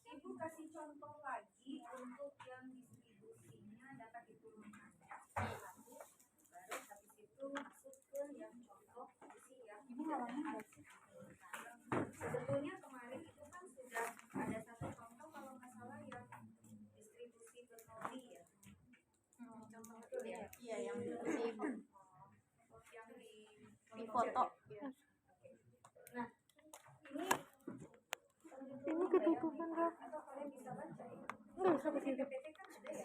Ibu kasih contoh lagi untuk yang distribusinya dapat diturunkan. Baru habis itu masuk ke yang contoh isi yang sebetulnya kemarin itu kan sudah ada satu contoh kalau nggak salah yang distribusi berkali ya. Contoh betul ya? Iya, yang di foto. Nah, ini ketutupan Rob. atau kalian bisa baca ya? Enggak bisa baca. PPT kan ada ya?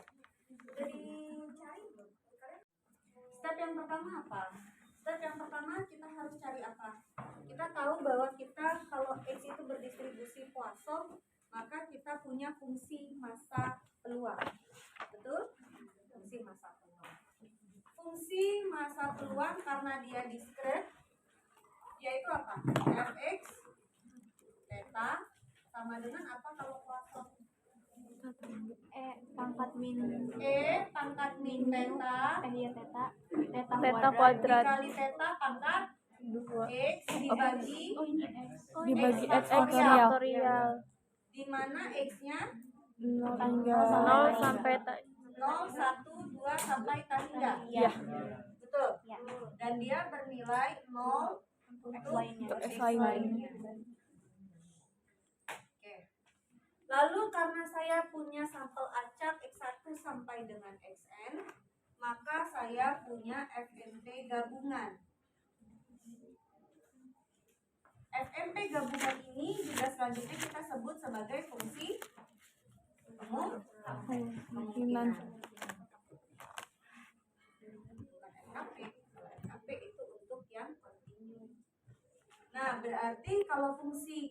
Sudah dicari belum? Step yang pertama apa? Step yang pertama kita harus cari apa? Kita tahu bahwa kita kalau X itu berdistribusi Poisson, maka kita punya fungsi massa peluang. Betul? Fungsi massa peluang. Fungsi massa peluang karena dia diskret, yaitu apa? Fx theta sama dengan apa kalau Poisson? pangkat min pangkat min theta Theta kuadrat dikali theta pangkat 2 x dibagi dibagi X x faktorial. di mana x-nya 0 sampai 0, 1, 2 sampai hingga. ya. Betul. Ya. Dan dia bernilai 0 untuk X x lainnya. Oke. Lalu karena saya punya sampel acak x1 sampai dengan xn, maka saya punya FMP gabungan. FMP gabungan ini juga selanjutnya kita sebut sebagai fungsi kemungkinan. FKP itu untuk yang kontinu. Nah, berarti kalau fungsi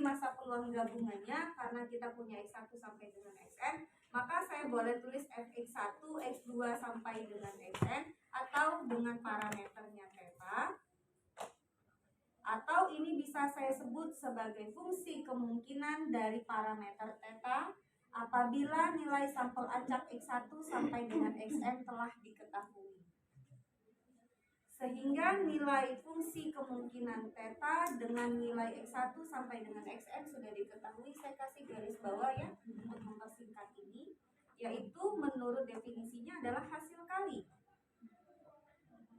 massa peluang gabungannya karena kita punya x1 sampai dengan xn, maka saya boleh tulis fx1, x2 sampai dengan xn atau dengan parameternya theta. Atau ini bisa saya sebut sebagai fungsi kemungkinan dari parameter theta apabila nilai sampel acak x1 sampai dengan xn telah diketahui. Sehingga nilai fungsi kemungkinan theta dengan nilai x1 sampai dengan xn sudah diketahui. Saya kasih garis bawah ya untuk mempersingkat ini, yaitu menurut definisinya adalah hasil kali.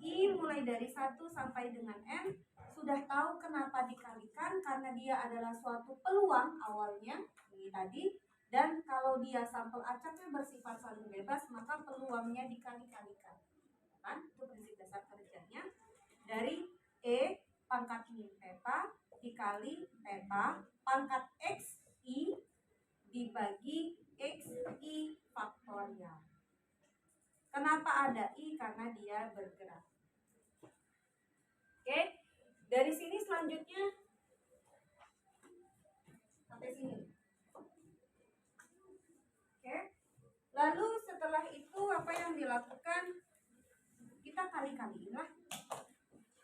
I mulai dari 1 sampai dengan n sudah tahu kenapa dikalikan, karena dia adalah suatu peluang awalnya ini tadi, dan kalau dia sampel acaknya bersifat saling bebas maka peluangnya dikali-kalikan. Kan? Itu prinsip dasar kerjanya dari E pangkat min theta dikali theta pangkat xi dibagi xi faktorial. Kenapa ada i? Karena dia bergerak. Oke, dari sini selanjutnya sampai sini. Oke, lalu setelah itu apa yang dilakukan? Kita kali-kaliin lah.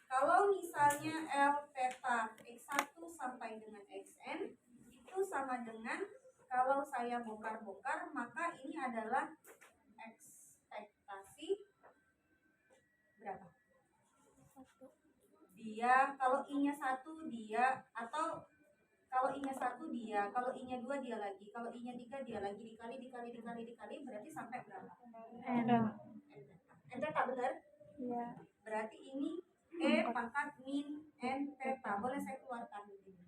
Kalau misalnya L theta x1 sampai dengan xn itu sama dengan, kalau saya bongkar-bongkar maka ini adalah ekspektasi berapa? Dia, kalau I-nya 1 dia, atau kalau I-nya 1 dia, kalau I-nya 2 dia lagi, kalau I-nya 3 dia lagi, dikali berarti sampai berapa? N theta benar? Iya. Berarti ini E pangkat min N theta. Boleh saya keluarkan di sini.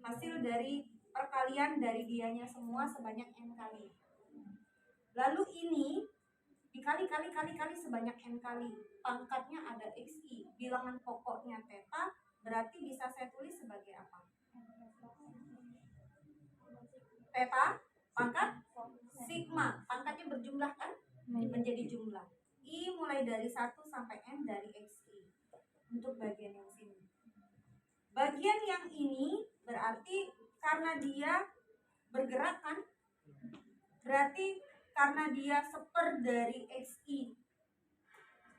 Hasil dari perkalian dari dianya semua sebanyak N kali. Lalu ini dikali sebanyak N kali. Pangkatnya ada xi. Bilangan pokoknya theta, berarti bisa saya tulis sebagai apa? Theta pangkat sigma. Pangkatnya berjumlah kan? Menjadi jumlah. I mulai dari 1 sampai N dari xi. Untuk bagian yang sini. Bagian yang ini berarti karena dia bergerak kan? Berarti karena dia seper dari xi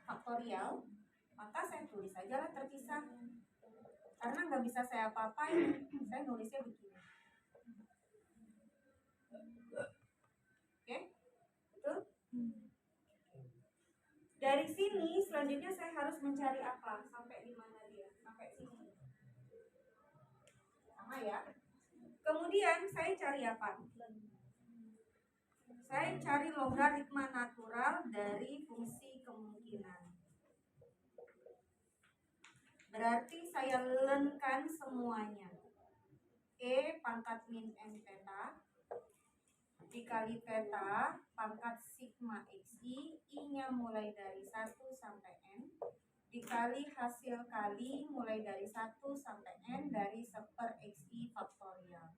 faktorial, maka saya tulis aja lah terpisah. Karena nggak bisa saya apa-apain, saya nulisnya begini. Oke? Betul? Dari sini selanjutnya saya harus mencari apa? Sampai di mana dia? Sampai sini. Sama ya. Kemudian saya cari apa? Saya cari logaritma natural dari fungsi kemungkinan. Berarti saya lenkan semuanya. E pangkat min n theta dikali theta pangkat sigma xi, i-nya mulai dari 1 sampai n, dikali hasil kali mulai dari 1 sampai n dari 1/xi faktorial.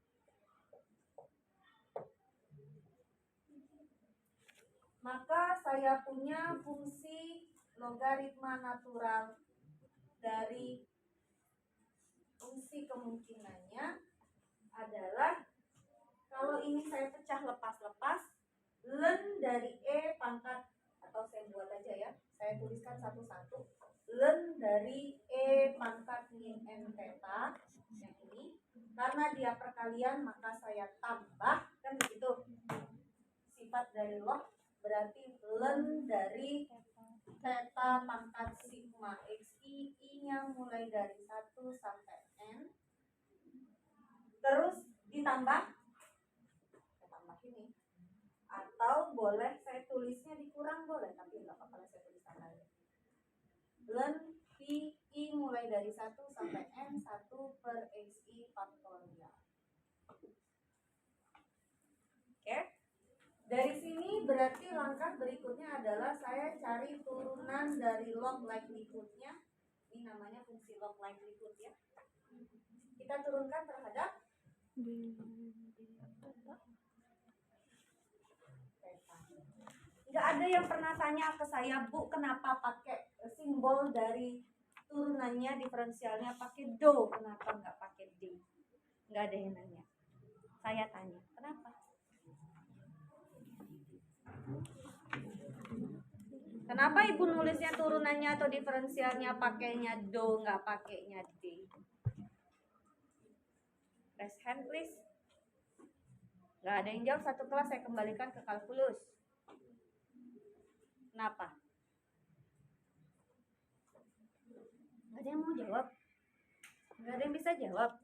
Maka saya punya fungsi logaritma natural dari fungsi kemungkinannya adalah, kalau ini saya pecah lepas-lepas, len dari E pangkat, atau saya buat aja ya, saya tuliskan satu-satu, len dari E pangkat min n theta, yang ini, karena dia perkalian maka saya tambah, kan begitu, sifat dari log, berarti len dari theta pangkat sigma xi, i-nya mulai dari 1 sampai n, terus ditambah, saya tambah ini, atau boleh saya tulisnya dikurang, boleh, tapi nggak apa-apa, saya tulis tambah aja. Len pi i mulai dari 1 sampai n 1/xi faktorial. Oke. Dari sini berarti langkah berikutnya adalah saya cari turunan dari log likelihood-nya. Ini namanya fungsi log likelihood ya. Kita turunkan terhadap nggak ada yang pernah tanya ke saya, Bu, kenapa pakai simbol dari turunannya diferensialnya pakai do, kenapa nggak pakai d? Nggak ada yang nanya. Saya tanya, kenapa? Kenapa Ibu nulisnya turunannya atau diferensialnya pakainya do, nggak pakainya d? Raise hand please. Nggak ada yang jawab satu kelas, saya kembalikan ke kalkulus. Kenapa? Nggak ada yang mau jawab. Nggak ada yang bisa jawab.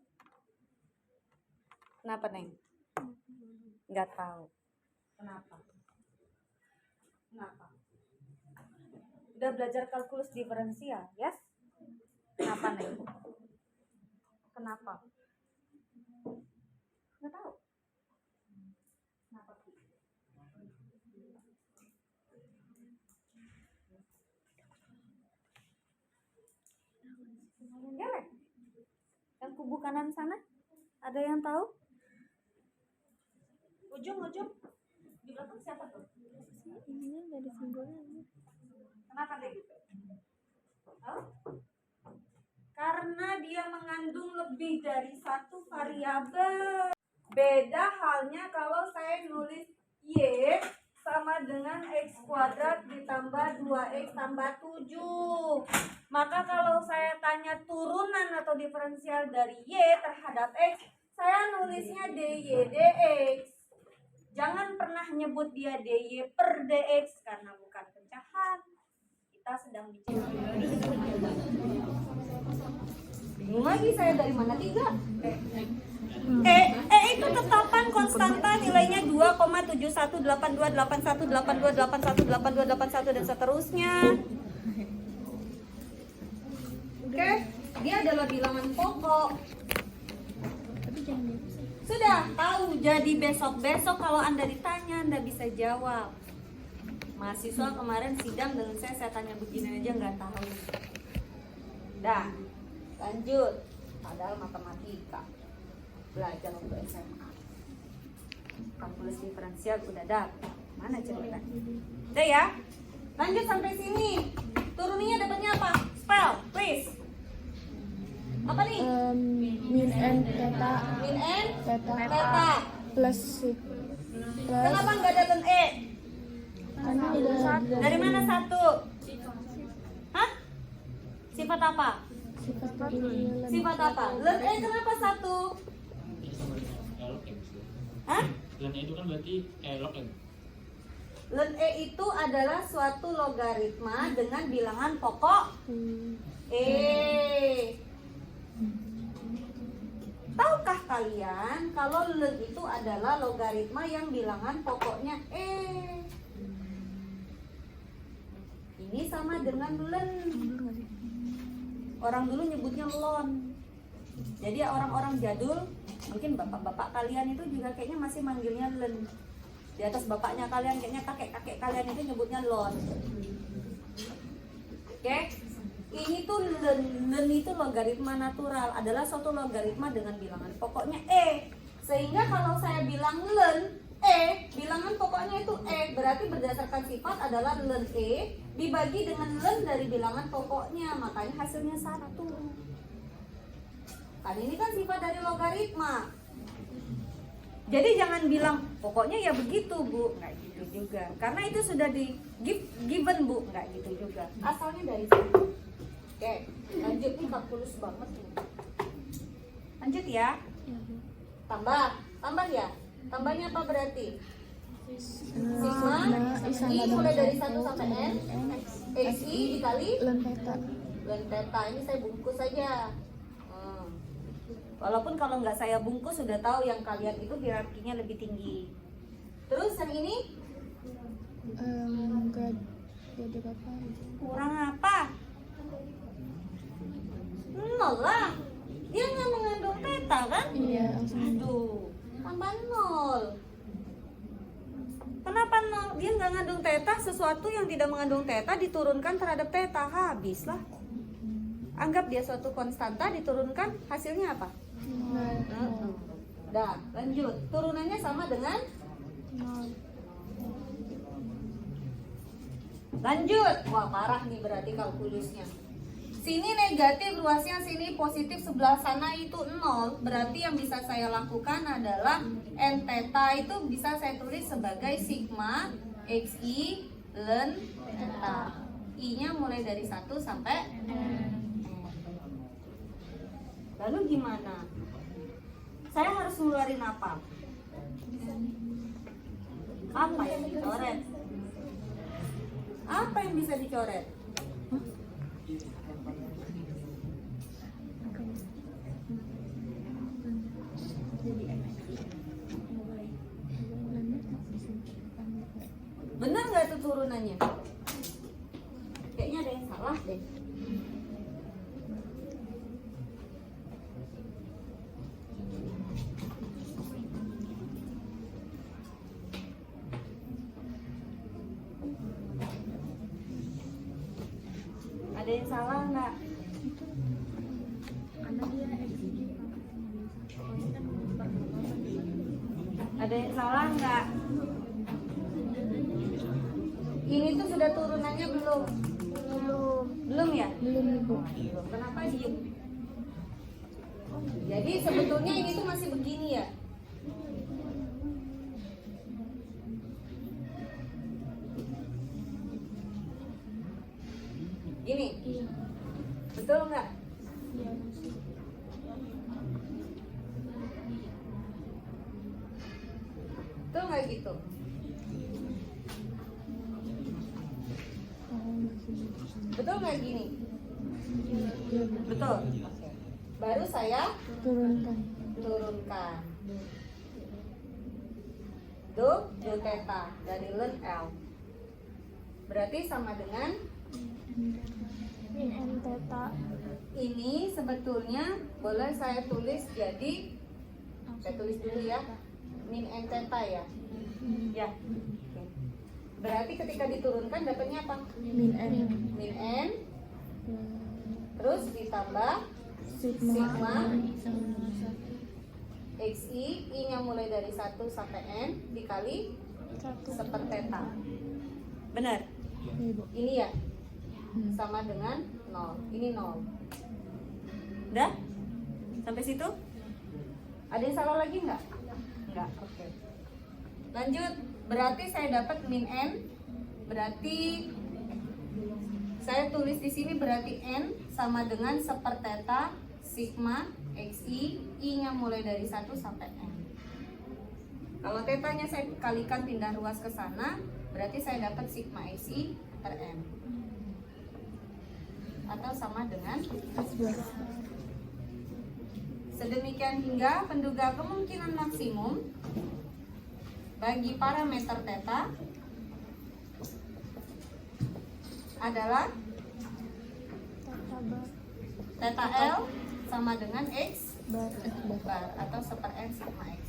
Kenapa, Neng? Nggak tahu. Kenapa? Kenapa? Udah belajar kalkulus diferensial, yes? Kenapa, Neng? Kenapa? Nggak tahu. Kenapa? Gelek. Yang kubu kanan sana, ada yang tahu? Ujung. Di belakang siapa tuh? Ini dari simbolnya. Kenapa deh? Oh? Karena dia mengandung lebih dari satu variabel. Beda halnya kalau saya nulis y sama dengan x kuadrat ditambah 2x tambah 7. Maka kalau saya tanya turunan atau diferensial dari y terhadap x, saya nulisnya dy dx. Jangan pernah nyebut dia dy per dx karena bukan pecahan. Kita sedang bicara. Bingung lagi saya dari mana 3? Itu tetapan konstanta nilainya 2,71828182818281 dan seterusnya. Oke, dia adalah bilangan pokok. Sudah tahu, jadi besok-besok kalau Anda ditanya Anda bisa jawab. Mahasiswa kemarin sidang dengan saya tanya begini aja nggak tahu. Dah, lanjut. Padahal matematika belajar untuk SMA. Kalkulus diferensial udah dapat. Mana cerita? Udah ya? Lanjut sampai sini. Turunnya dapatnya apa? Spell, please. Apa nih? Min n theta. Min n Theta. Plus. Kenapa nggak datang E? Karena udah Dari mana 1? Hah? Sifat apa? sifat ini. Sifat apa? Len E kenapa 1? Hah? Len itu kan berarti log N. Ln E itu adalah suatu logaritma dengan bilangan pokok E. Tahukah kalian kalau ln itu adalah logaritma yang bilangan pokoknya E? Ini sama dengan ln. Orang dulu nyebutnya lon. Jadi orang-orang jadul, mungkin bapak-bapak kalian itu juga kayaknya masih manggilnya ln. Di atas bapaknya kalian, kayaknya kakek-kakek kalian itu nyebutnya lon. Oke? Ini tuh ln itu logaritma natural, adalah suatu logaritma dengan bilangan pokoknya E. Sehingga kalau saya bilang ln E, bilangan pokoknya itu E, berarti berdasarkan sifat adalah ln E dibagi dengan ln dari bilangan pokoknya, makanya hasilnya 1. Kan ini kan sifat dari logaritma. Jadi jangan bilang pokoknya ya begitu Bu, nggak gitu juga. Karena itu sudah di given Bu, nggak gitu juga. Asalnya dari situ. Oke, lanjut nih kalkulus banget nih. Lanjut ya. Tambah ya. Tambahnya apa berarti? Sigma I mulai dari 1 sampai N XI dikali ln theta. ln theta. Ini saya bungkus saja. Walaupun kalau nggak saya bungkus sudah tahu yang kalian itu hierarkinya lebih tinggi. Terus yang ini Enggak jadi apa? kurang apa? 0 lah. Dia nggak mengandung theta kan? Iya, langsung. Aduh, tambah 0. Kenapa 0? Dia nggak mengandung theta, sesuatu yang tidak mengandung theta diturunkan terhadap theta, habislah. Anggap dia suatu konstanta diturunkan, hasilnya apa? Dah, lanjut. Turunannya sama dengan lanjut. Wah, parah nih berarti kalkulusnya. Sini negatif luasnya, sini positif, sebelah sana itu 0. Berarti yang bisa saya lakukan adalah n theta itu bisa saya tulis sebagai sigma xi ln theta. I-nya mulai dari 1 sampai n. Lalu gimana? Saya harus ngeluarin apa? Apa yang dicoret? Apa yang bisa dicoret? Benar nggak tuh turunannya? Kayaknya ada yang salah deh. Ada yang salah nggak? Ada yang salah nggak? Ini tuh sudah turunannya belum? Belum ya? Belum Ibu. Kenapa diem? Jadi sebetulnya ini tuh masih begini ya? Gini? Betul nggak? Betul nggak gitu? Betul nggak gini? Betul. Baru saya Turunkan. turunkan. Do theta dari ln L. Berarti sama dengan Min n theta. ini sebetulnya boleh saya tulis jadi, saya tulis dulu ya, min n theta ya. Ya. Oke. Berarti ketika diturunkan dapatnya apa? Min n. Min n terus ditambah Sigma. xi, i-nya mulai dari 1 sampai n dikali 1. seper theta. Benar? Ibu. Ini ya sama dengan 0. Ini 0. Udah? Sampai situ? Ada yang salah lagi nggak? Nggak. Oke. Lanjut. Berarti saya dapat min n. Berarti saya tulis di sini berarti n sama dengan seper theta sigma xi, i-nya mulai dari 1 sampai n. Kalau tetanya saya kalikan pindah ruas ke sana, Berarti saya dapat sigma xi per M. Atau sama dengan sedemikian hingga penduga kemungkinan maksimum bagi parameter theta adalah theta L sama dengan X bar atau seper N sigma X.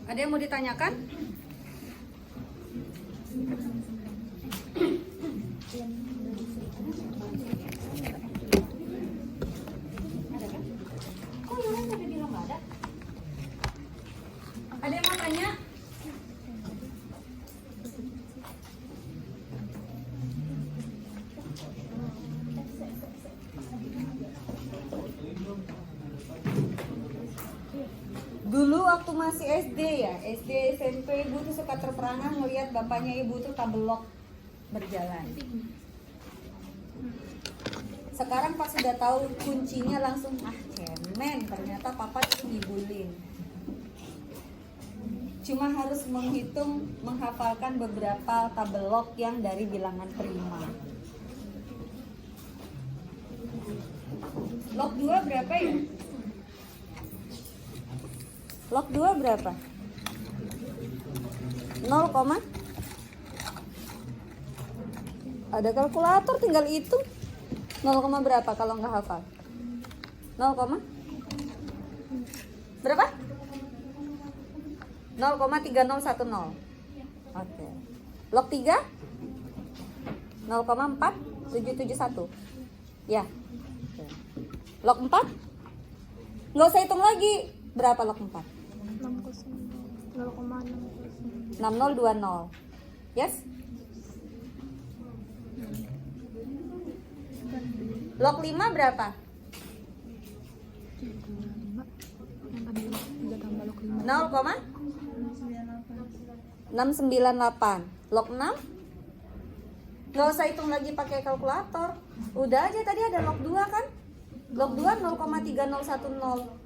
Ada yang mau ditanyakan? Ada kan? Kok yang lain tadi bilang nggak ada? Ada yang mau tanya? Dulu waktu masih SD ya, SD SMP ibu tuh suka terperangah ngelihat bapaknya ibu tuh tabelok berjalan. Sekarang pas sudah tahu kuncinya langsung cemen, ternyata papa tuh ngibulin. Cuma harus menghitung, menghafalkan beberapa tabelok yang dari bilangan prima. Log 2 berapa ya? Log 2 berapa? 0, ada kalkulator tinggal hitung. 0, berapa kalau nggak hafal? 0, berapa? 0,3010. Oke. Log 3 0,4771. Ya. Oke. Log 4 nggak usah hitung lagi. Berapa log 4? 6020. Yes? Log 5 berapa? 0,698. Log 6 nggak usah hitung lagi pakai kalkulator. Udah aja tadi ada log 2 kan? Log 2 0,3010.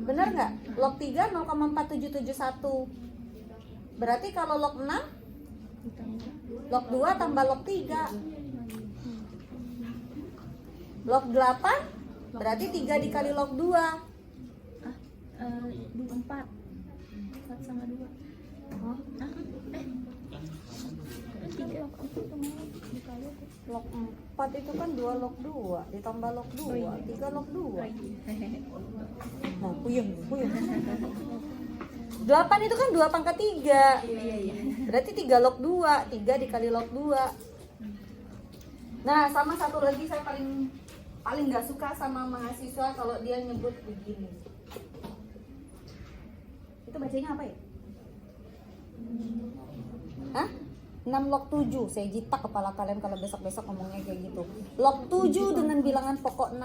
Bener nggak? Log 3 0,4771. Berarti kalau log 6 log 2 tambah log 3. Log 8 berarti 3 dikali log 2. 4 sama 2. Oh. Log 4 itu kan 2 log 2 ditambah log 2, 3 log 2. Nah, puyeng. 8 itu kan 2 pangkat 3. Berarti 3 log 2, 3 dikali log 2. Nah, sama satu lagi saya paling nggak suka sama mahasiswa kalau dia nyebut begini. Itu bacanya apa ya? Hah? 6 log 7. Saya jitak kepala kalian kalau besok-besok ngomongnya kayak gitu. Log 7 dengan bilangan pokok 6.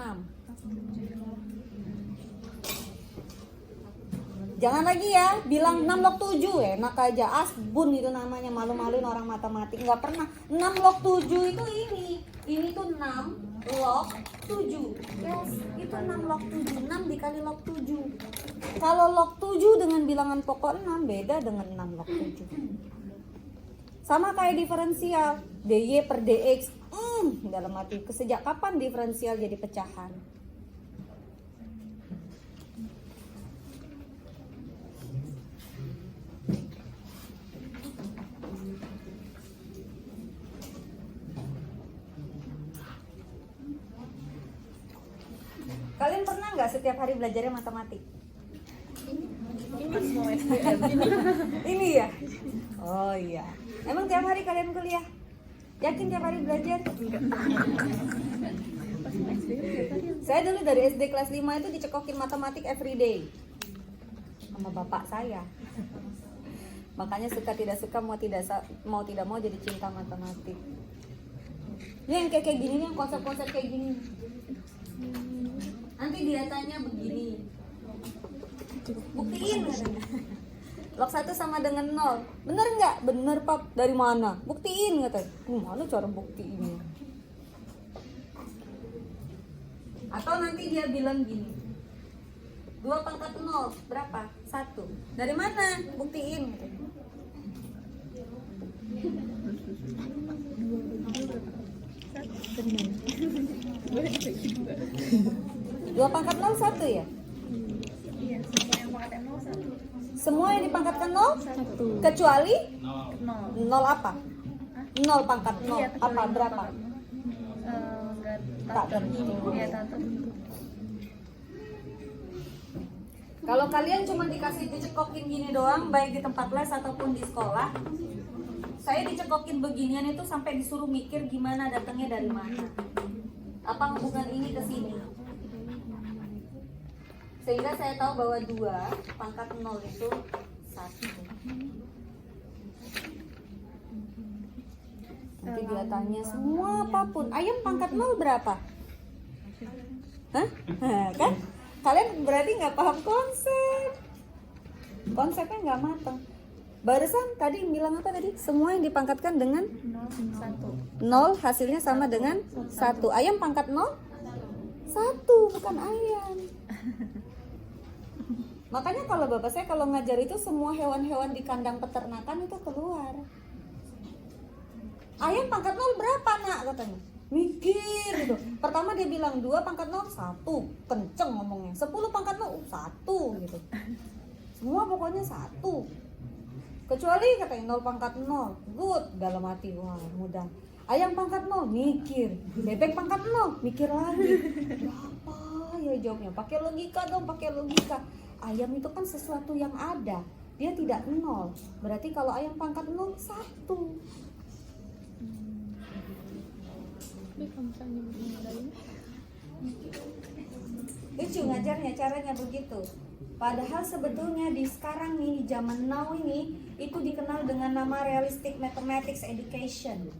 Jangan lagi ya bilang 6 log 7, enak aja, asbun itu namanya, malu-maluin orang matematik. Nggak pernah. 6 log 7 itu ini tuh 6 log 7. Yes, itu 6 log 7. 6 dikali log 7. Kalau log 7 dengan bilangan pokok 6 beda dengan 6 log 7. Sama kayak diferensial, dy per dx. Dalam arti sejak kapan diferensial jadi pecahan? Kalian pernah nggak setiap hari belajarnya matematik? Ini ya? Oh iya. Emang tiap hari kalian kuliah? Yakin tiap hari belajar? Saya dulu dari SD kelas 5 itu dicekokin matematik everyday sama bapak saya. Makanya suka tidak suka, mau tidak mau jadi cinta matematik. Ini yang kayak gini nih, yang konsep-konsep kayak gini. Nanti dia tanya begini, buktiin katanya. Log 1 sama dengan 0. Bener nggak? Bener pap. Dari mana? Buktiin katanya. Mana cara buktiinnya? Atau nanti dia bilang gini, 2 pangkat 0 berapa? 1. Dari mana? Buktiin. Dua pangkat 0 1 ya? Iya, semua yang pangkat 0 1. Semua yang dipangkatkan 0? 1. Kecuali 0. 0 apa? 0 pangkat 0. Iya, kecuali Apa? nol Berapa? pangkat 0. Enggak Tak tentu. Iya, tak tentu. Kalau kalian cuma dikasih dicekokin gini doang, baik di tempat les ataupun di sekolah, saya dicekokin beginian itu sampai disuruh mikir gimana datangnya dari mana. Apa hubungan ini ke sini? Sehingga saya tahu bahwa 2 pangkat 0 itu 1. Nanti dia tanya semua apapun, ayam pangkat 0 berapa? Hah? Kan? Kalian berarti nggak paham konsepnya nggak matang. Barusan tadi bilang apa tadi? Semua yang dipangkatkan dengan 0 1. 0 hasilnya sama dengan 1. Ayam pangkat 0? 1, bukan ayam. Makanya kalau bapak saya kalau ngajar itu semua hewan-hewan di kandang peternakan itu keluar. Ayam pangkat 0 berapa nak katanya? Mikir gitu. Pertama dia bilang 2 pangkat 0 1, kenceng ngomongnya. 10 pangkat 0 1 gitu. Semua pokoknya 1. Kecuali katanya 0 pangkat 0. Good dalam hati, wah mudah. Ayam pangkat 0 mikir. Bebek pangkat 0 mikir lagi. Berapa ya jawabnya? Pakai logika dong, pakai logika. Ayam itu kan sesuatu yang ada. Dia tidak 0. Berarti kalau ayam pangkat 0 1. Lucu ngajarnya, caranya begitu. Padahal sebetulnya di sekarang nih, di zaman now ini, itu dikenal dengan nama realistic mathematics education,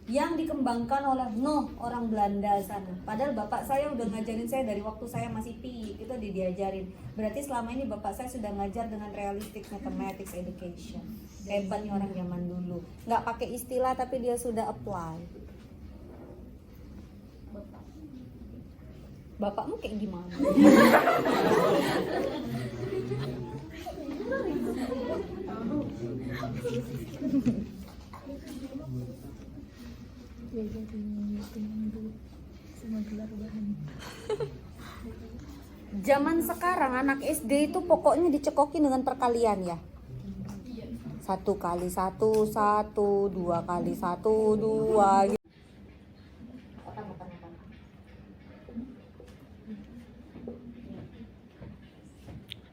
yang dikembangkan oleh orang Belanda sana. Padahal bapak saya udah ngajarin saya dari waktu saya masih PI, itu diajarin. Berarti selama ini bapak saya sudah ngajar dengan realistic mathematics education. Hebatnya orang zaman dulu. Nggak pakai istilah tapi dia sudah apply. Bapakmu kayak gimana? Zaman sekarang anak SD itu pokoknya dicekokin dengan perkalian ya. 1 kali 1 1, 2 kali 1 2 gitu.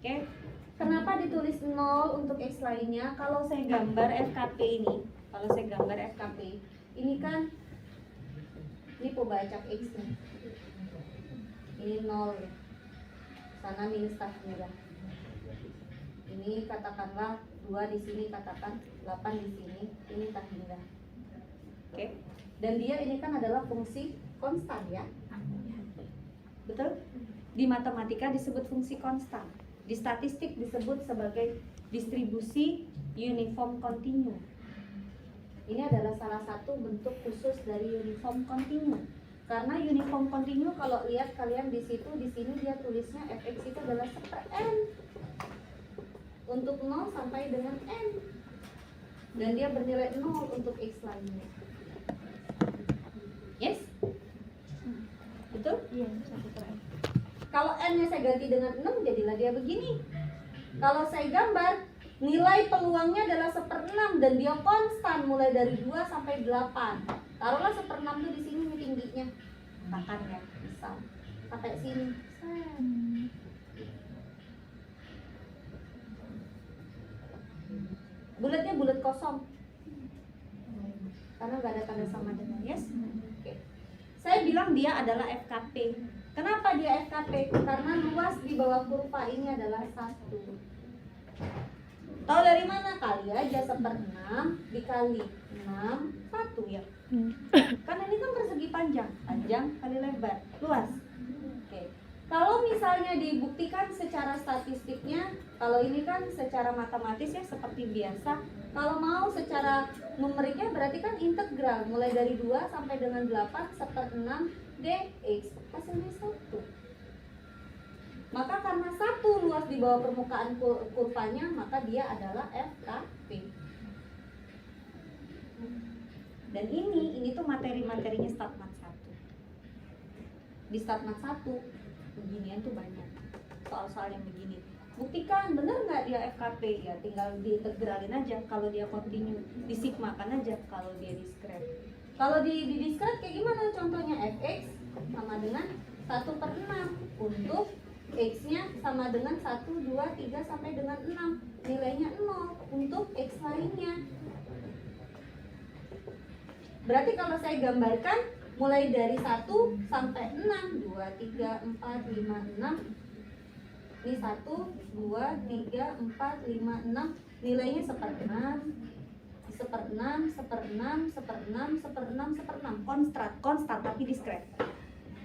Oke. Kenapa ditulis 0 untuk X lainnya? Kalau saya gambar FKP ini, ini kan ini pembacak X nih. Ini 0 nih. Sana minus tahmida. Ini katakanlah 2 di sini, katakan 8 di sini, ini tahmida. Oke. Dan dia ini kan adalah fungsi konstan ya. Betul? Di matematika disebut fungsi konstan. Di statistik disebut sebagai distribusi uniform kontinu. Ini adalah salah satu bentuk khusus dari uniform kontinu. Karena uniform kontinu kalau lihat kalian di situ, di sini dia tulisnya fx itu adalah 1/n untuk 0 sampai dengan n. Dan dia bernilai 0 untuk x lainnya. Yes? Betul? Iya, 1/n. Kalau n-nya saya ganti dengan 6, jadilah dia begini. Kalau saya gambar, nilai peluangnya adalah 1/6 dan dia konstan mulai dari 2 sampai 8. Taruhlah 1/6 itu di sini nih tingginya. Katakan ya, misal sampai sini. Bulatnya bulat kosong. Karena nggak ada tanda sama dengan, yes? Oke. Saya bilang dia adalah FKP. Kenapa dia FKP? Karena luas di bawah kurva ini adalah 1. Tahu dari mana? Kali aja 1/6 dikali 6, 1 ya. Karena ini kan persegi panjang kali lebar, luas. Oke. Kalau misalnya dibuktikan secara statistiknya, kalau ini kan secara matematis ya seperti biasa. Kalau mau secara numeriknya berarti kan integral mulai dari 2 sampai dengan 8 1/6 dx, hasilnya 1. Maka karena satu luas di bawah permukaan kurvanya, maka dia adalah FKP. Dan ini tuh materi-materinya StatMat 1. Di StatMat 1 beginian tuh banyak soal-soal yang begini. Buktikan bener nggak dia FKP, ya tinggal diintegralin aja. Kalau dia continue, disigmakan aja. Kalau dia discrete, kalau di discrete kayak gimana contohnya? Fx sama dengan 1/6 untuk x-nya sama dengan 1, 2, 3 sampai dengan 6, nilainya 0 untuk x lainnya. Berarti kalau saya gambarkan mulai dari 1 sampai 6, 2, 3, 4, 5, 6. Ini 1, 2, 3, 4, 5, 6. Nilainya 1/6, 1/6, 1/6, 1/6, 1/6, 1/6. Konstan tapi discrete.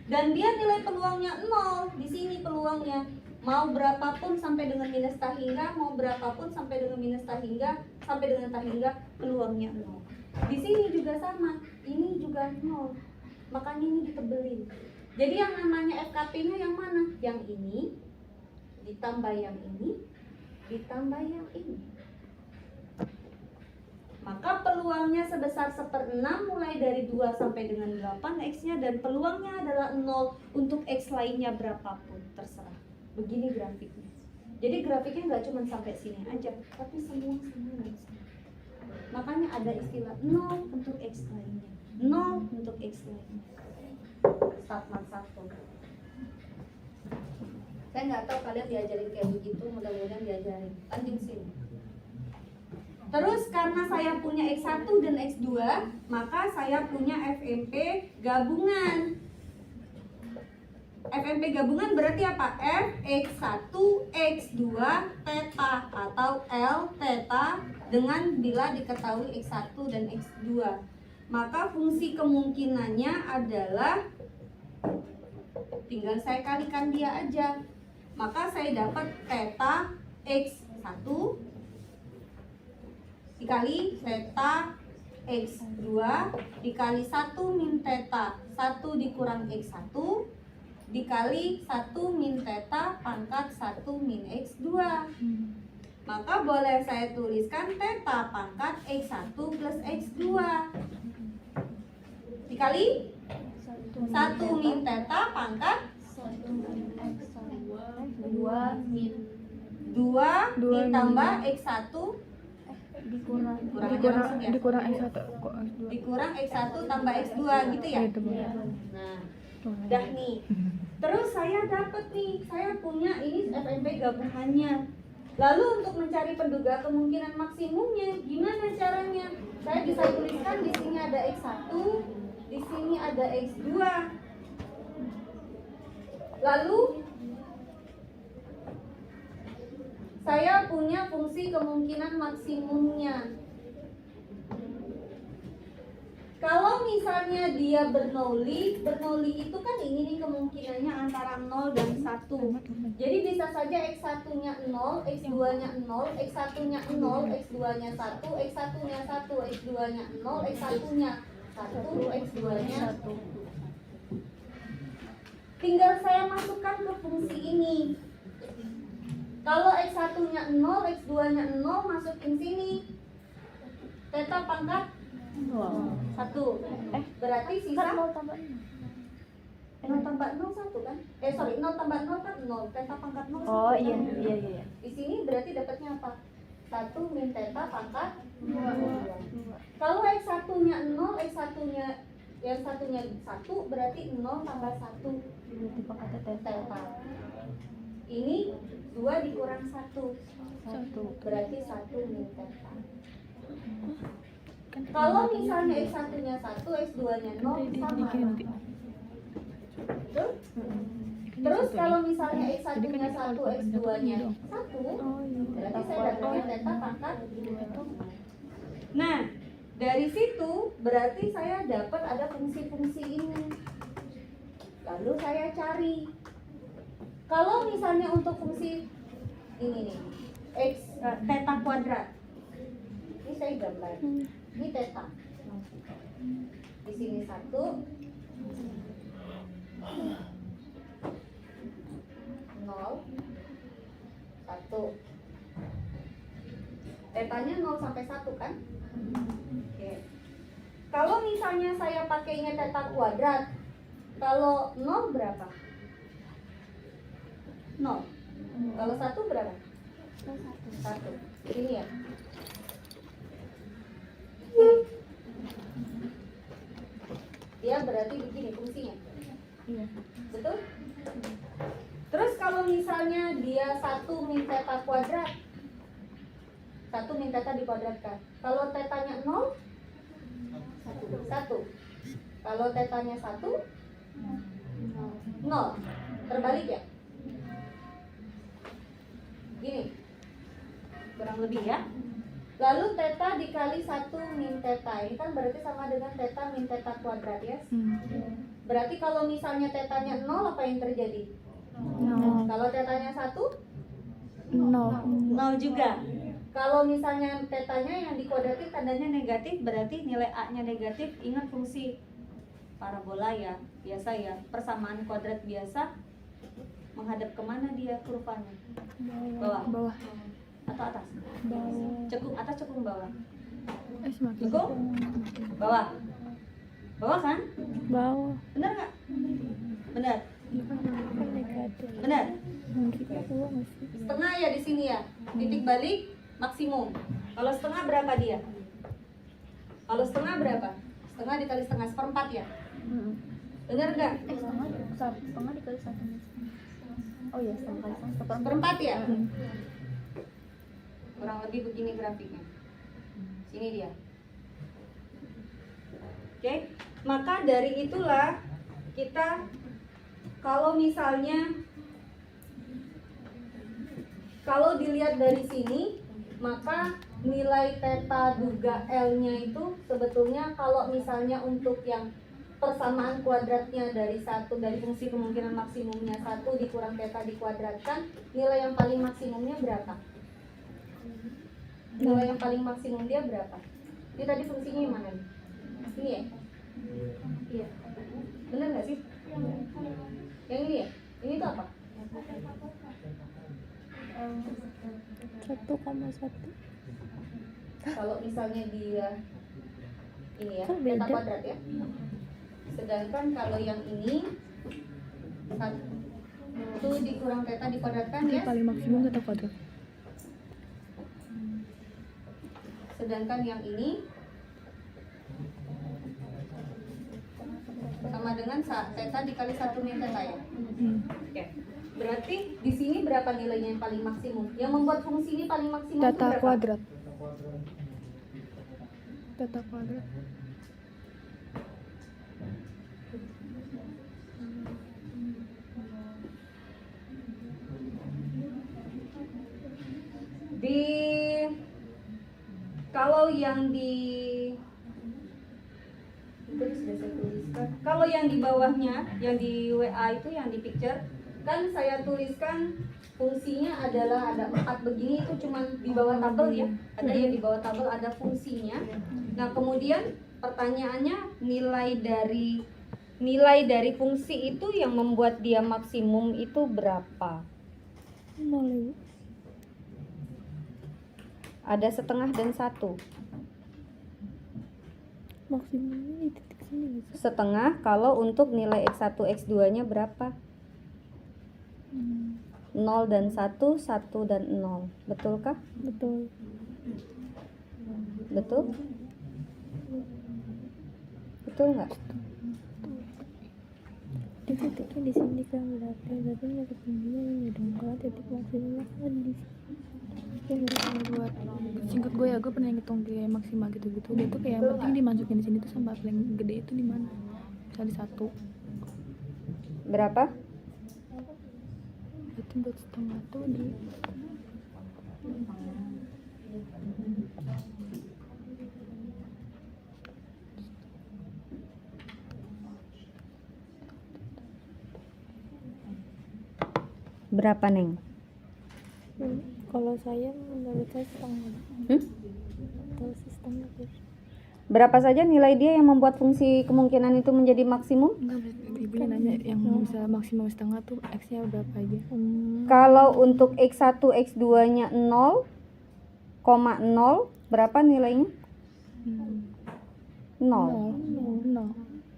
Dan dia nilai peluangnya 0. Di sini peluangnya mau berapapun sampai dengan minus tahingga, mau berapapun sampai dengan minus tahingga, sampai dengan tahingga, peluangnya 0. Di sini juga sama, ini juga 0. Makanya ini ditebelin. Jadi yang namanya FKP-nya yang mana? Yang ini ditambah yang ini ditambah yang ini. Maka peluangnya sebesar 1/6 mulai dari 2 sampai dengan 8 X-nya, dan peluangnya adalah 0 untuk X lainnya berapapun, terserah. Begini grafiknya. Jadi grafiknya nggak cuma sampai sini aja, tapi semua. Makanya ada istilah 0 untuk X lainnya, 0 untuk X lainnya. StatMat 1. Saya nggak tahu kalian diajarin kayak begitu, mudah-mudahan diajarin. Lanjut sini. Terus karena saya punya X1 dan X2, maka saya punya FMP gabungan. FMP gabungan berarti apa? Fx1 x2 theta atau L theta dengan bila diketahui X1 dan X2. Maka fungsi kemungkinannya adalah tinggal saya kalikan dia aja. Maka saya dapat theta X1 dikali theta X2 dikali 1 min theta 1 dikurang X1 dikali 1 min theta pangkat 1 min X2. Maka boleh saya tuliskan theta pangkat X1 plus X2 dikali 1 min theta pangkat 2 ditambah X1 dikurang X1 X1 kok X2 dikurang X1 tambah X2 gitu ya. Nah, udah nih. Terus saya dapat nih, saya punya ini FMP gabungannya. Lalu untuk mencari penduga kemungkinan maksimumnya gimana caranya? Saya bisa tuliskan di sini ada X1, di sini ada X2. Lalu saya punya fungsi kemungkinan maksimumnya. Kalau misalnya dia Bernoulli itu kan ini nih kemungkinannya antara 0 dan 1. Jadi bisa saja X1-nya 0, X2-nya 0, X1-nya 0, X2-nya 1, X1-nya 1, X2-nya 0, X1-nya 1, X2-nya 1. Tinggal saya masukkan ke fungsi ini. Kalau X1-nya 0, X2-nya 0, masukin sini. Theta pangkat 1. Berarti sisa 0 tambah 0 1 kan? 0 tambah 0 kan 0. Theta pangkat 0 1. Oh iya. Di sini berarti dapatnya apa? 1 min theta pangkat 2. Kalau X1-nya 0, X1-nya yang satunya 1, berarti 0 tambah 1 theta. Ini 2 dikurang 1 berarti 1 min theta. Kalau misalnya X1-nya 1, X2-nya 0 sama. Terus kalau misalnya X1-nya 1, X2-nya 1, berarti saya dapatnya theta pangkat 2. Nah, dari situ berarti saya dapat ada fungsi-fungsi ini. Lalu saya cari. Kalau misalnya untuk fungsi ini nih, theta kuadrat. Ini saya gambar. Ini theta. Di sini 1. 0 1. Tetanya 0 sampai 1 kan? Oke. Kalau misalnya saya pakainya teta kuadrat, kalau 0 berapa? 0. Kalau 1 berapa? 1. Ini ya. Dia berarti begini fungsinya. Iya. Betul? Terus kalau misalnya dia 1 min teta kuadrat, 1 min teta dikuadratkan. Kalau tetanya 0, 1. Kalau tetanya 1, 0. Terbalik ya? Gini. Kurang lebih ya. Lalu teta dikali 1 min teta. Ini kan berarti sama dengan teta min teta kuadrat ya? Berarti kalau misalnya tetanya 0, apa yang terjadi? 0. Kalau tetanya 1, 0. 0 juga. Kalau misalnya tetanya yang dikuadratin tandanya negatif, berarti nilai A-nya negatif. Ingat fungsi parabola ya, biasa ya. Persamaan kuadrat biasa menghadap kemana dia kurvanya? Bawah. Bawah. Atau atas? Bawah. Cekung atas, cekung bawah. Semakin Cekung? Bawah. Bawah kan? bawah. Benar nggak? Benar. Iya kan negatif. Benar. Mungkin bawah masih. Setengah ya di sini ya. Titik balik maksimum. Kalau setengah berapa dia? Kalau setengah berapa? Setengah dikali setengah, seperempat ya. Benar nggak? Setengah dikali 1. Oh iya, setengah kali 1. Seperempat ya. Kurang lebih begini grafiknya. Sini dia. Oke. Maka dari itulah kita kalau misalnya kalau dilihat dari sini, maka nilai theta duga L-nya itu sebetulnya kalau misalnya untuk yang persamaan kuadratnya dari fungsi kemungkinan maksimumnya 1 dikurang theta dikuadratkan, nilai yang paling maksimumnya berapa? Nilai yang paling maksimum dia berapa? Ini tadi fungsinya yang mana nih? Ini ya? Iya. Benar nggak sih? Yang ini ya? Ini tuh apa? 1,1. Kalau misalnya dia ini ya, Kok theta beda? kuadrat ya. Sedangkan kalau yang ini 1 dikurang theta dikuadratkan Ini ya. paling maksimum teta kuadrat. Sedangkan yang ini sama dengan theta dikali 1 min theta ya. Oke. Berarti di sini berapa nilainya yang paling maksimum? Yang membuat fungsi ini paling maksimum itu Teta berapa? kuadrat. Teta kuadrat. Di kalau yang di itu sudah saya tuliskan. Kalau yang di bawahnya, yang di WA itu, yang di picture, kan saya tuliskan fungsinya adalah ada 4 begini, itu cuma di bawah tabel ya. Ada yang di bawah tabel ada fungsinya. Nah kemudian pertanyaannya nilai dari fungsi itu yang membuat dia maksimum itu berapa? 0. Ada setengah dan 1. Maksimumnya di titik sini bisa. Setengah kalau untuk nilai X1, X2 nya berapa? 0 dan 1, 1 dan 0. Betulkah? Betul. Betul? Betul nggak? Di titiknya di sini kan berarti nggak ketinggian ini dong. Kalau titik maksimumnya kan di sini. Buat singkat gue ya, gue pernah ngitung kayak maksimal gitu-gitu. Dia tuh kayak yang penting dimasukin di sini tuh sampai paling gede itu di mana? Misalnya di 1. Berapa? Berarti buat setengah tuh di Berapa, Neng? kalau saya menurut saya setengah. Kalau setengah tuh Berapa saja nilai dia yang membuat fungsi kemungkinan itu menjadi maksimum? enggak, pengen nanya yang bisa maksimum setengah tuh X-nya berapa aja? Kalau untuk X1, X2-nya 0,0 berapa nilainya? 0. Nol.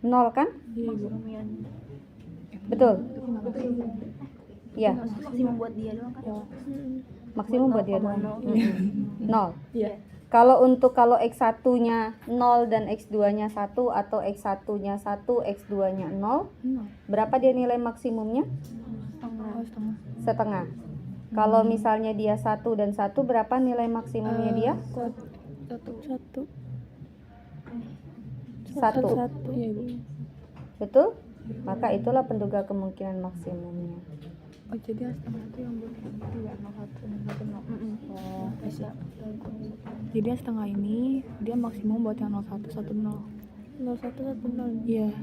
0 kan? Iya ibu. Betul? Iya, Maksimum buat dia doang kan? maksimum buat dia doang. 0. Iya. Kalau X1-nya 0 dan X2-nya 1 atau X1-nya 1, X2-nya 0, Nol. berapa dia nilai maksimumnya? Oh, setengah. Setengah. Kalau misalnya dia 1 dan 1, berapa nilai maksimumnya dia? Satu. Satu. Iya ibu. Betul? Maka itulah penduga kemungkinan maksimumnya. Oh jadi yang setengah itu yang buat 2, 0, 1, 1, 0. Oh bisa. Jadi yang setengah ini dia maksimum buat yang 01, 10. 01, 10. Iya.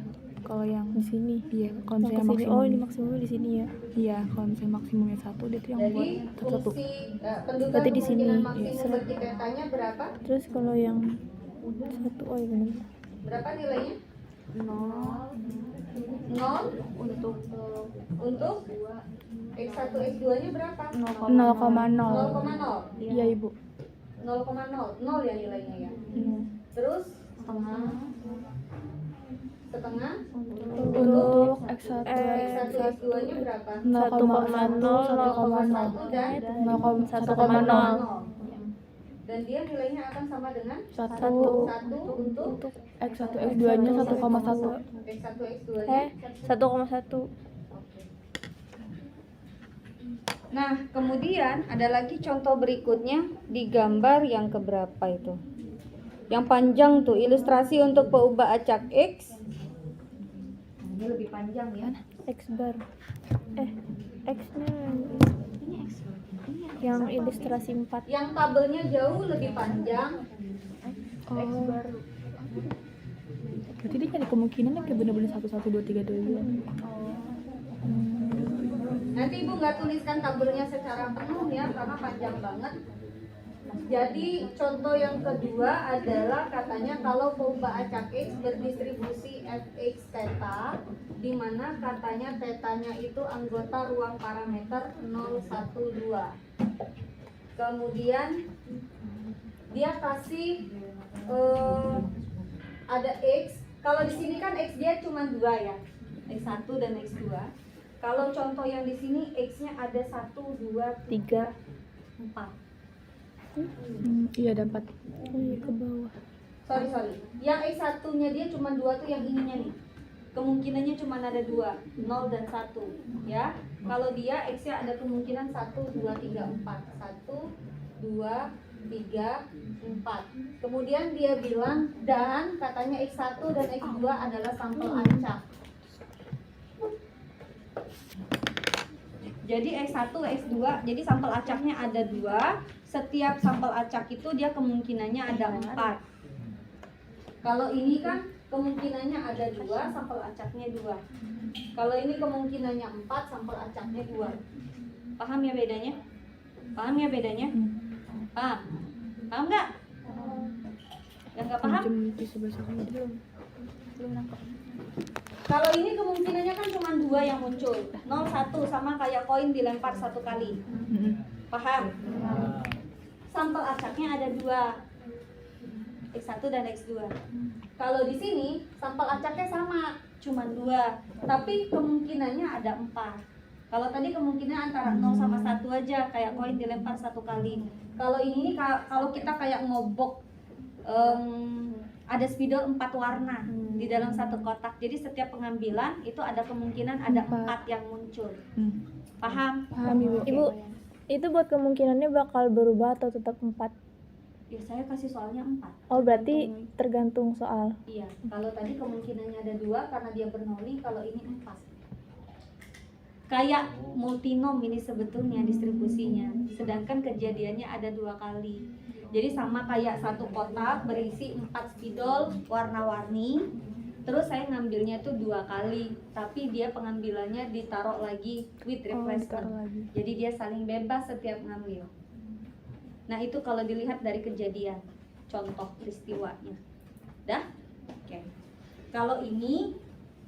Kalau yang Di sini. iya, kalau Yang misalnya kesini. maksimum. Oh, ini maksimumnya di sini ya. Iya, kalau misalnya maksimumnya 1 dia tuh yang Jadi buat 1. fungsi penduga Berarti di sini. kemungkinan maksimum Iya. bagi tetanya berapa? Terus kalau yang 1, oh iya benar. Berapa nilainya? 0 0 untuk X1, X2-nya berapa? 0,0. 0,0. Iya ibu. 0,0. 0 ya nilainya ya. Terus setengah Untuk X1, X1, X2-nya berapa? 0,1, 1 dan 1,0. Dan dia nilainya akan sama dengan 1 1 untuk X1, X2-nya 1,1. X1, X2-nya 1,1. Nah, kemudian ada lagi contoh berikutnya di gambar yang keberapa itu? Yang panjang tuh, ilustrasi untuk peubah acak X. Ini lebih panjang ya. X bar. X-nya yang ilustrasi 4. Yang tabelnya jauh lebih panjang. Oh. Berarti dia cari kemungkinan kayak bener-bener 1, 1, 2, 3, 2. Nanti ibu nggak tuliskan tabelnya secara penuh ya, karena panjang banget. Jadi contoh yang kedua adalah katanya kalau peubah acak X berdistribusi fx theta, di mana katanya tetanya itu anggota ruang parameter 0, 1, 2. Kemudian dia kasih ada X. Kalau di sini kan X dia cuma 2 ya, X1 dan X2. Kalau contoh yang di sini X-nya ada 1, 2, 3, 4. Iya dapat. Oh iya ke bawah. Sorry. Yang X1-nya dia cuma 2 tuh yang ininya nih. Kemungkinannya cuma ada 2, 0 dan 1 ya. Kalau dia X-nya ada kemungkinan 1, 2, 3, 4. 1, 2, 3, 4. Kemudian dia bilang dan katanya X1 dan X2 adalah sampel acak. Jadi X1, X2, jadi sampel acaknya ada 2. Setiap sampel acak itu dia kemungkinannya ada 4. Kalau ini kan kemungkinannya ada 2, sampel acaknya 2. Kalau ini kemungkinannya 4, sampel acaknya 2. Paham ya bedanya? Paham? Paham nggak? Yang nggak paham? Belum nangkep. Kalau ini kemungkinannya kan cuma 2 yang muncul. 0, 1 sama kayak koin dilempar 1 kali. Paham? Sampel acaknya ada 2. X1 dan X2. Kalau di sini sampel acaknya sama, cuma 2. Tapi kemungkinannya ada 4. Kalau tadi kemungkinan antara 0 sama 1 aja, kayak koin dilempar 1 kali. Kalau ini kalau kita kayak ngobok ada spidol 4 warna di dalam satu kotak. Jadi setiap pengambilan itu ada kemungkinan ada 4 yang muncul. Paham? Paham ibu. Ibu, itu buat kemungkinannya bakal berubah atau tetap 4? Ya saya kasih soalnya 4. Oh berarti tergantung soal. Iya, kalau tadi kemungkinannya ada 2 karena dia bernoli, kalau ini 4. Kayak multinom ini sebetulnya distribusinya, sedangkan kejadiannya ada 2 kali. Jadi sama kayak satu kotak berisi 4 spidol warna-warni. Terus saya ngambilnya tuh 2 kali, tapi dia pengambilannya ditaruh lagi with replacement. Jadi dia saling bebas setiap ngambil. Nah itu kalau dilihat dari kejadian, contoh peristiwanya. Dah? Oke. Kalau ini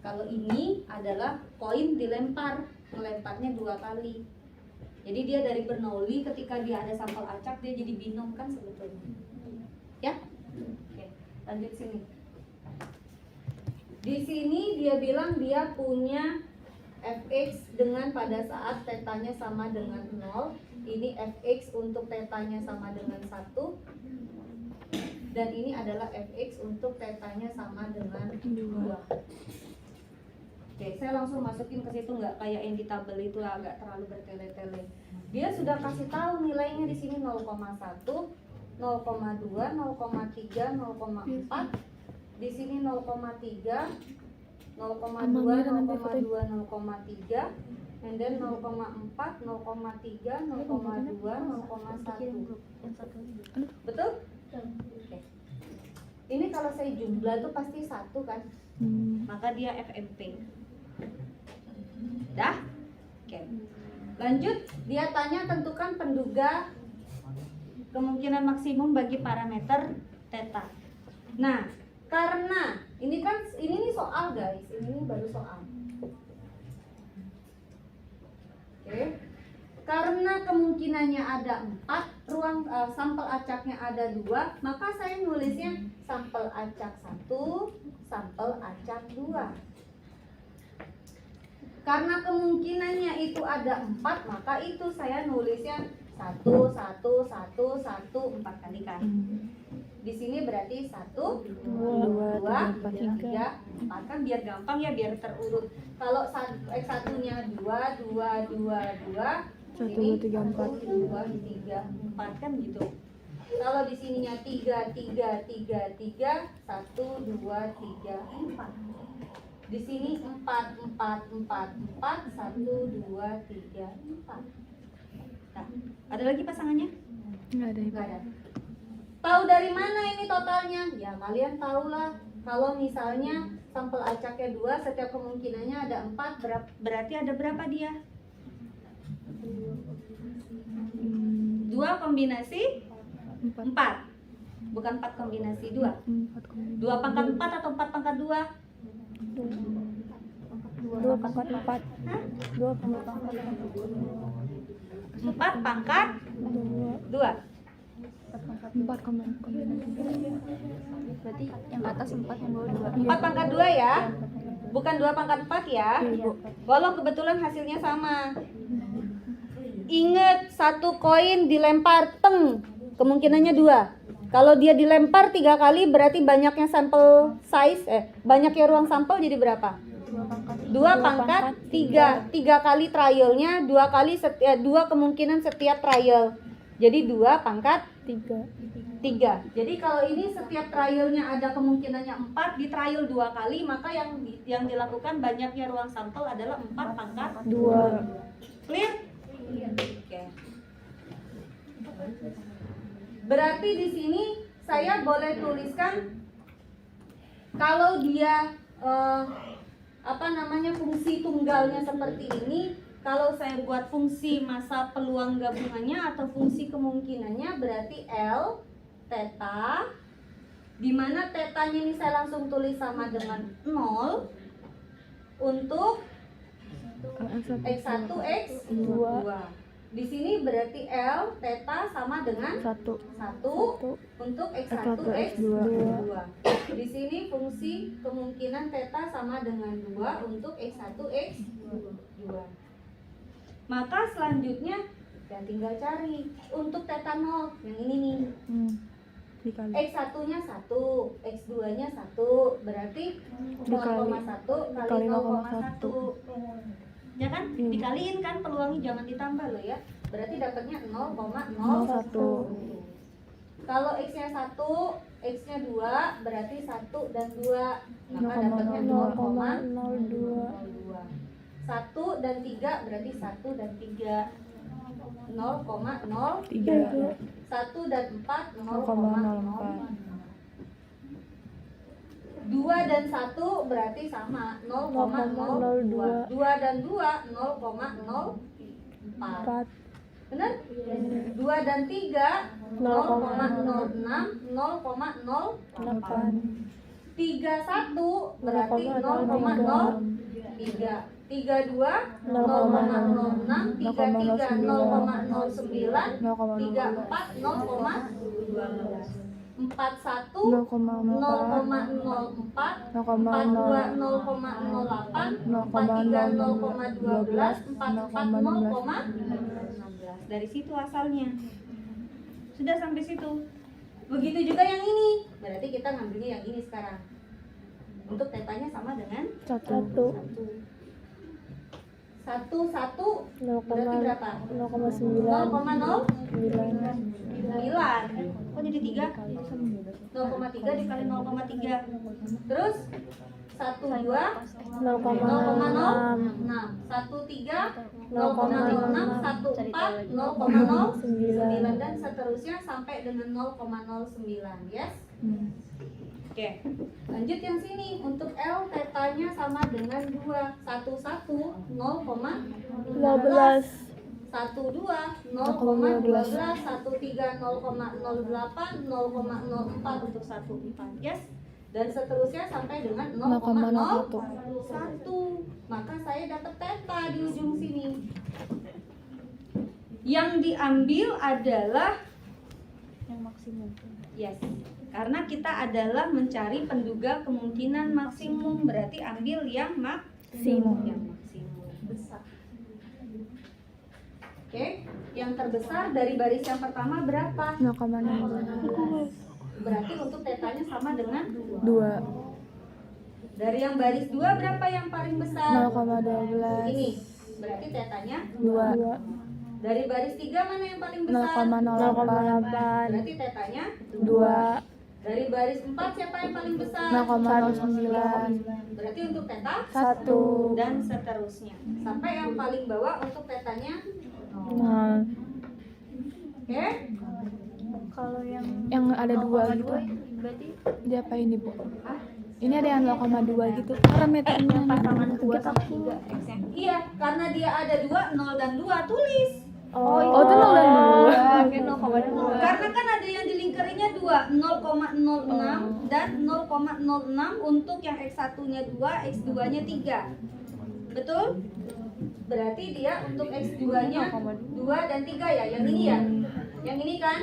Kalau ini adalah koin dilempar, melemparnya 2 kali. Jadi dia dari Bernoulli ketika dia ada sampel acak dia jadi binom kan sebetulnya. Ya? Oke, lanjut sini. Di sini dia bilang dia punya fx dengan pada saat tetanya sama dengan 0. Ini fx untuk tetanya sama dengan 1. Dan ini adalah fx untuk tetanya sama dengan 2. Oke, saya langsung masukin ke situ, nggak kayak yang di tabel itu agak terlalu bertele-tele. Dia sudah kasih tahu nilainya di sini 0,1, 0,2, 0,3, 0,4. Di sini 0,3, 0,2, 0,2, 0,3, and then 0,4, 0,3, 0,2, 0,1. Betul? Oke. Ini kalau saya jumlah tuh pasti 1 kan? Maka dia FMP. Dah? Oke. Lanjut, dia tanya tentukan penduga kemungkinan maksimum bagi parameter theta. Nah, karena ini nih soal guys, ini baru soal. Oke. Karena kemungkinannya ada 4, ruang sampel acaknya ada 2, maka saya nulisnya sampel acak 1, sampel acak 2. Karena kemungkinannya itu ada 4, maka itu saya nulisnya 1, 1, 1, 1, 4 kali kan. Di sini berarti 1, 2, 3, 4 kan biar gampang ya, biar terurut. Kalau X1-nya 2, 2, 2, 2, 1, ini 2, 3, 4. 1, 2, 3, 4 kan gitu. Kalau di sininya 3, 3, 3, 3, 1, 2, 3, 4. Di sini 4, 4, 4, 4, 1, 2, 3, 4. Nah, ada lagi pasangannya? Nggak ada. Nggak ada. Tahu dari mana ini totalnya? Ya kalian tahulah. Kalau misalnya sampel acaknya 2, setiap kemungkinannya ada 4, berarti ada berapa dia? 2 kombinasi 4. Bukan 4 kombinasi 2. 2 pangkat 4 atau 4 pangkat 2? 2 pangkat 4. 2 pangkat 4 pangkat 2. 4 kombinasi. Berarti yang atas 4, yang bawah 2. 4 pangkat 2 ya. Bukan 2 pangkat 4 ya. Walau kebetulan hasilnya sama. Ingat, 1 koin dilempar teng, kemungkinannya 2. Kalau dia dilempar 3 kali berarti banyaknya sampel size, banyaknya ruang sampel jadi berapa? 2 pangkat 3. 3 kali trialnya, 2 kali 2 kemungkinan setiap trial. Jadi 2 pangkat 3. Jadi kalau ini setiap trialnya ada kemungkinannya 4, di trial 2 kali, maka yang dilakukan banyaknya ruang sampel adalah 4 pangkat 2. Clear? Oke. Berarti di sini saya boleh tuliskan kalau dia fungsi tunggalnya seperti ini. Kalau saya buat fungsi masa peluang gabungannya atau fungsi kemungkinannya berarti L theta, di mana tetanya ini saya langsung tulis sama dengan 0 untuk X1, X2. Di sini berarti L theta sama dengan 1 untuk X1, X2. Di sini fungsi kemungkinan theta sama dengan 2 untuk X1, X2. Maka selanjutnya ya tinggal cari untuk theta 0 yang ini nih. X1-nya 1, X2-nya 1, berarti 0,1 kali 0,1. Ya kan? Dikaliin kan peluangnya, jangan ditambah loh ya. Berarti dapatnya 0,01. Kalau X-nya 1, X-nya 2, berarti 1 dan 2. Maka dapatnya 0,02. 1 dan 3 berarti 1 dan 3. 0,03. 1 dan 4 0,04. 2 dan 1 berarti sama 0,02. 2 dan 2 0,04. Benar? 2 dan 3 0,06 0,08. 31 berarti 0,03. 32 0,06, 33 0,09, 34 0,12, 41 0,04, 42 0,08, 43 0,12, 44 0,16. Dari situ asalnya. Sudah sampai situ. Begitu juga yang ini. Berarti kita ngambilnya yang ini sekarang. Untuk tetanya sama dengan 1. 1 berarti berapa? 0,9. 0,09. 9. Kok jadi 3? 0,3 dikali 0,3. Terus 1 2 0,06, 1 3 0,06, 1 4 0,09 dan seterusnya sampai dengan 0,09, yes? Oke, lanjut yang sini. Untuk L tetanya sama dengan 2. 1 1 0,15, 1 2 0,12, 1 3 0,08, 0,04 untuk 1 4, yes? Dan seterusnya sampai dengan 0,01. Maka saya dapat theta di ujung sini. Yang diambil adalah Yang maksimum. yes, karena kita adalah mencari penduga kemungkinan maksimum, berarti ambil yang maksimum. Yang maksimum besar. Oke, yang terbesar dari baris yang pertama berapa? 0,16. Berarti untuk tetanya sama dengan 2. dari yang baris 2 berapa yang paling besar? 0,12. Ini. Berarti tetanya 2. dari baris 3 mana yang paling besar? 0,08. Berarti tetanya 2. dari baris 4 siapa yang paling besar? 0,09. Berarti untuk teta 1. dan seterusnya sampai yang paling bawah untuk tetanya. Nah, Oke, Kalau yang ada 2 gitu. berarti Dia apa ini, Bu? Ini ada yang 0,2 gitu. Parameternya pasangan 2 gitu. sama 3 X-nya. iya karena dia ada 2, 0 dan 2 tulis. Oh, itu 0 dan 2. Oke, 0,2. Karena kan ada yang di lingkarannya 2, 0,06 dan 0,06 untuk yang X1-nya 2, X2-nya 3. Betul? Berarti dia untuk X2-nya 2 dan 3 ya, yang ini ya. Yang ini kan?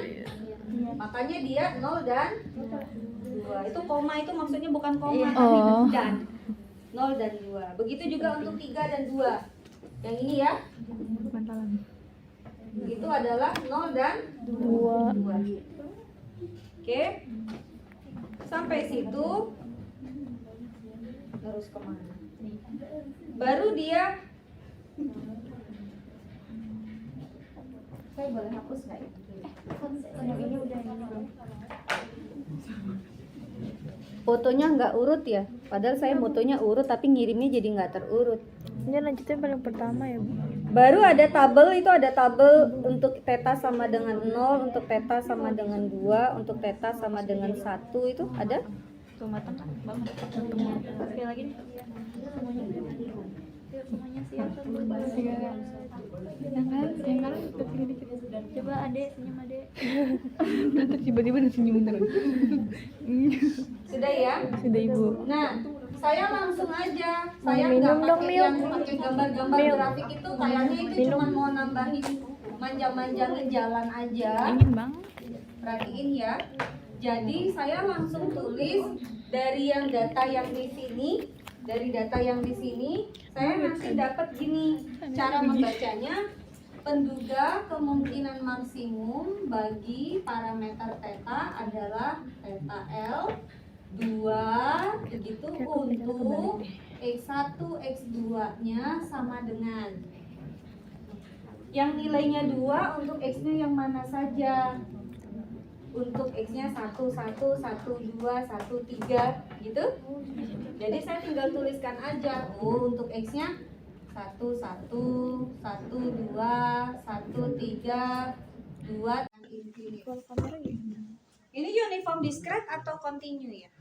Makanya dia 0 dan 2. Itu koma itu maksudnya bukan koma tapi Oh. dan. 0 dan 2. Begitu juga untuk 3 dan 2. Yang ini ya. Bantalan. Itu adalah 0 dan 2. 2. Oke. Sampai situ. Terus kemana? Baru dia. Saya boleh hapus nggak ya? Yang ini udah ini belum. Fotonya nggak urut ya? Padahal saya fotonya urut tapi ngirimnya jadi nggak terurut. Ini lanjutin paling pertama ya, Bu. Baru ada tabel, itu ada tabel untuk theta sama dengan 0, untuk theta sama dengan 2, untuk theta sama dengan 1 itu ada? Tuh matang kan? Banget. Oke, lagi nih. Semuanya. Yuk, semuanya siap. Yang kanan kita pilih dikit. Coba Ade, senyum Ade. Terus tiba-tiba ada senyum terus. Sudah ya? Sudah, Ibu. Nah, saya langsung aja. Saya Minum nggak dong, pakai Mil. yang pakai gambar-gambar Mil. grafik itu. Kayaknya itu Minum. cuma mau nambahin manjang-manjangin jalan aja. Ingin, Bang. Perhatiin ya. Jadi saya langsung tulis dari yang data yang di sini. Dari data yang di sini, saya nanti dapat gini cara membacanya. Penduga kemungkinan maksimum bagi parameter theta adalah theta L 2 begitu untuk X1 X2-nya sama dengan yang nilainya 2 untuk X-nya yang mana saja. Untuk X-nya 1, 1, 1, 2, 1, 3 gitu. Jadi saya tinggal tuliskan aja. Oh, untuk X-nya 1, 1, 1, 2, 1, 3, 2 dan infinite. Ini uniform discrete atau continue ya?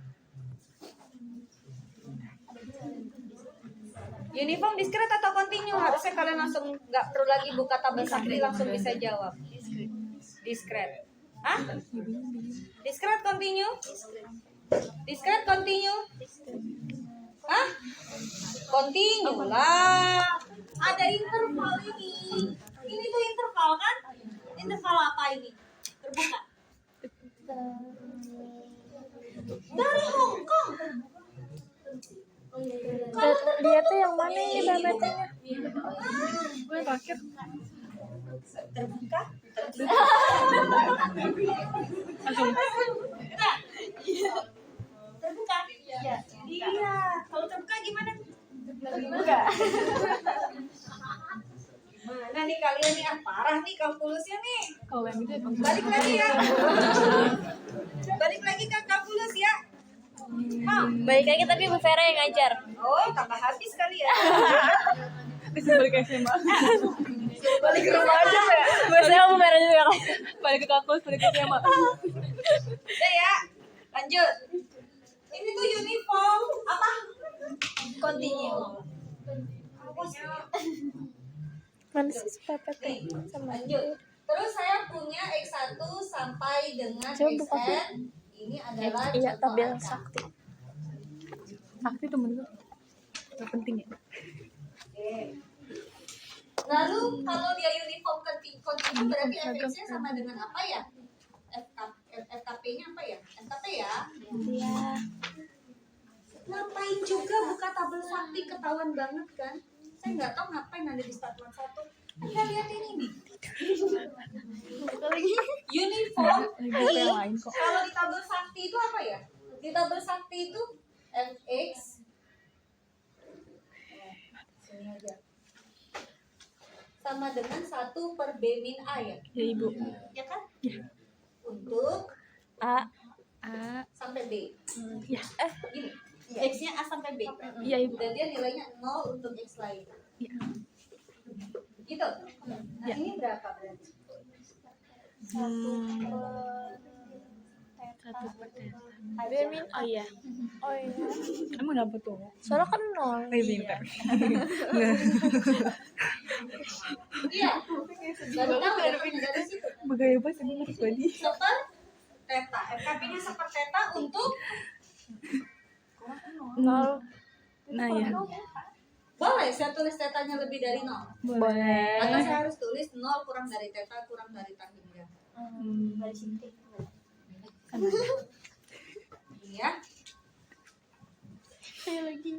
Uniform discrete atau continue? Harusnya kalian langsung nggak perlu lagi buka tabel sakti, langsung bisa jawab. Discrete. Hah? Discrete continue? Discrete continue. Hah? Continue lah. Ada interval ini. Ini tuh interval kan? Interval apa ini? Terbuka. Dari Hong Kong. Dia tuh yang mana ini bacanya? Gue terakhir. Terbuka. Langsung. Terbuka. Iya. Iya. Kalau terbuka gimana? Terbuka. Mana nih kalian nih? Parah nih kalkulusnya nih. Kalau yang itu ya Balik lagi ya. Balik lagi ke kalkulus ya. Mau? Baik lagi tapi Bu Vera yang ngajar. Oh, tambah habis kali ya. bisa balik ke SMA. Balik ke rumah aja ya. Biasanya Bu Vera juga. Balik ke kampus, balik ke SMA. Udah ya. Lanjut. Ini tuh uniform apa? Continue. Mana sih PPT Nih, sama lanjut. Terus saya punya X1 sampai dengan Coba buka. Xn. Ini adalah iya contoh tabel acak. sakti. Sakti temen gue. Gak penting ya. Oke. Lalu kalau dia uniform continue berarti fx-nya sama dengan apa ya? FKP-nya apa ya? FKP ya? Iya. Ngapain juga buka tabel sakti, ketahuan banget kan? Saya nggak tahu ngapain ada di statement 1. Anda lihat ini nih. Uniform Lagi apa yang lain kok. kalau di tabel sakti itu apa ya? Di tabel sakti itu fx sini aja sama dengan 1 per b min a ya? Ya Ibu. Ya kan? Ya. Untuk A sampai b. Ya. Gini, x-nya a sampai b. Iya Ibu. Dan dia nilainya 0 untuk x lain. Iya. Gitu. Nah, Ya. ini berapa berarti? Satu per teta. Bermin oh iya. Oh iya. Emang dapet tuh? Soalnya kan 0. Pintar. Iya. Baru tahu ya dari situ. Begaya banget ini harus badi. Seper teta. FKP-nya seper teta untuk 0. Nah ya. boleh saya tulis tetanya lebih dari 0. Boleh. Atau saya harus tulis 0 kurang dari teta kurang dari tan hingga. Iya. Saya lagi.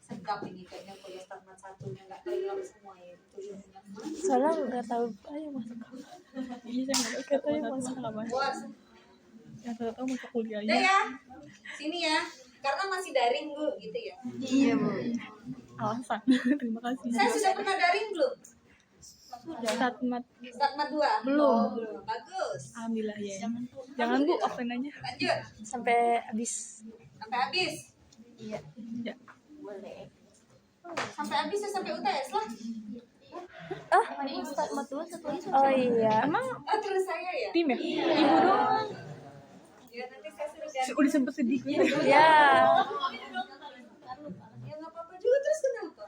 Segap ini kayaknya kuliah tamat satunya nggak hilang semua ya. Itu yang Soalnya nggak tahu ayo masuk. Iya saya nggak tahu katanya masuk apa. buat. Yang saya tahu masuk kuliah Udah aja. ya. Sini ya. Karena masih daring Bu gitu ya. Iya, Bu. Alasan. Terima kasih. Saya sudah pernah daring belum? Statmat. Statmat 2? Belum. Oh, belum. Bagus. Alhamdulillah ya. Jangan Bu, offline aja. Lanjut. Sampai habis. Sampai habis. Ya. Boleh. Sampai habis ya sampai UTS lah. Statmat 2 satu lagi. Oh iya. Emang Oh, terus saya ya? tim ya? Ibu doang. Ya nanti saya suruh ganti. Udah sempet sedih gue. Ya. Ya nggak apa-apa juga terus kenapa?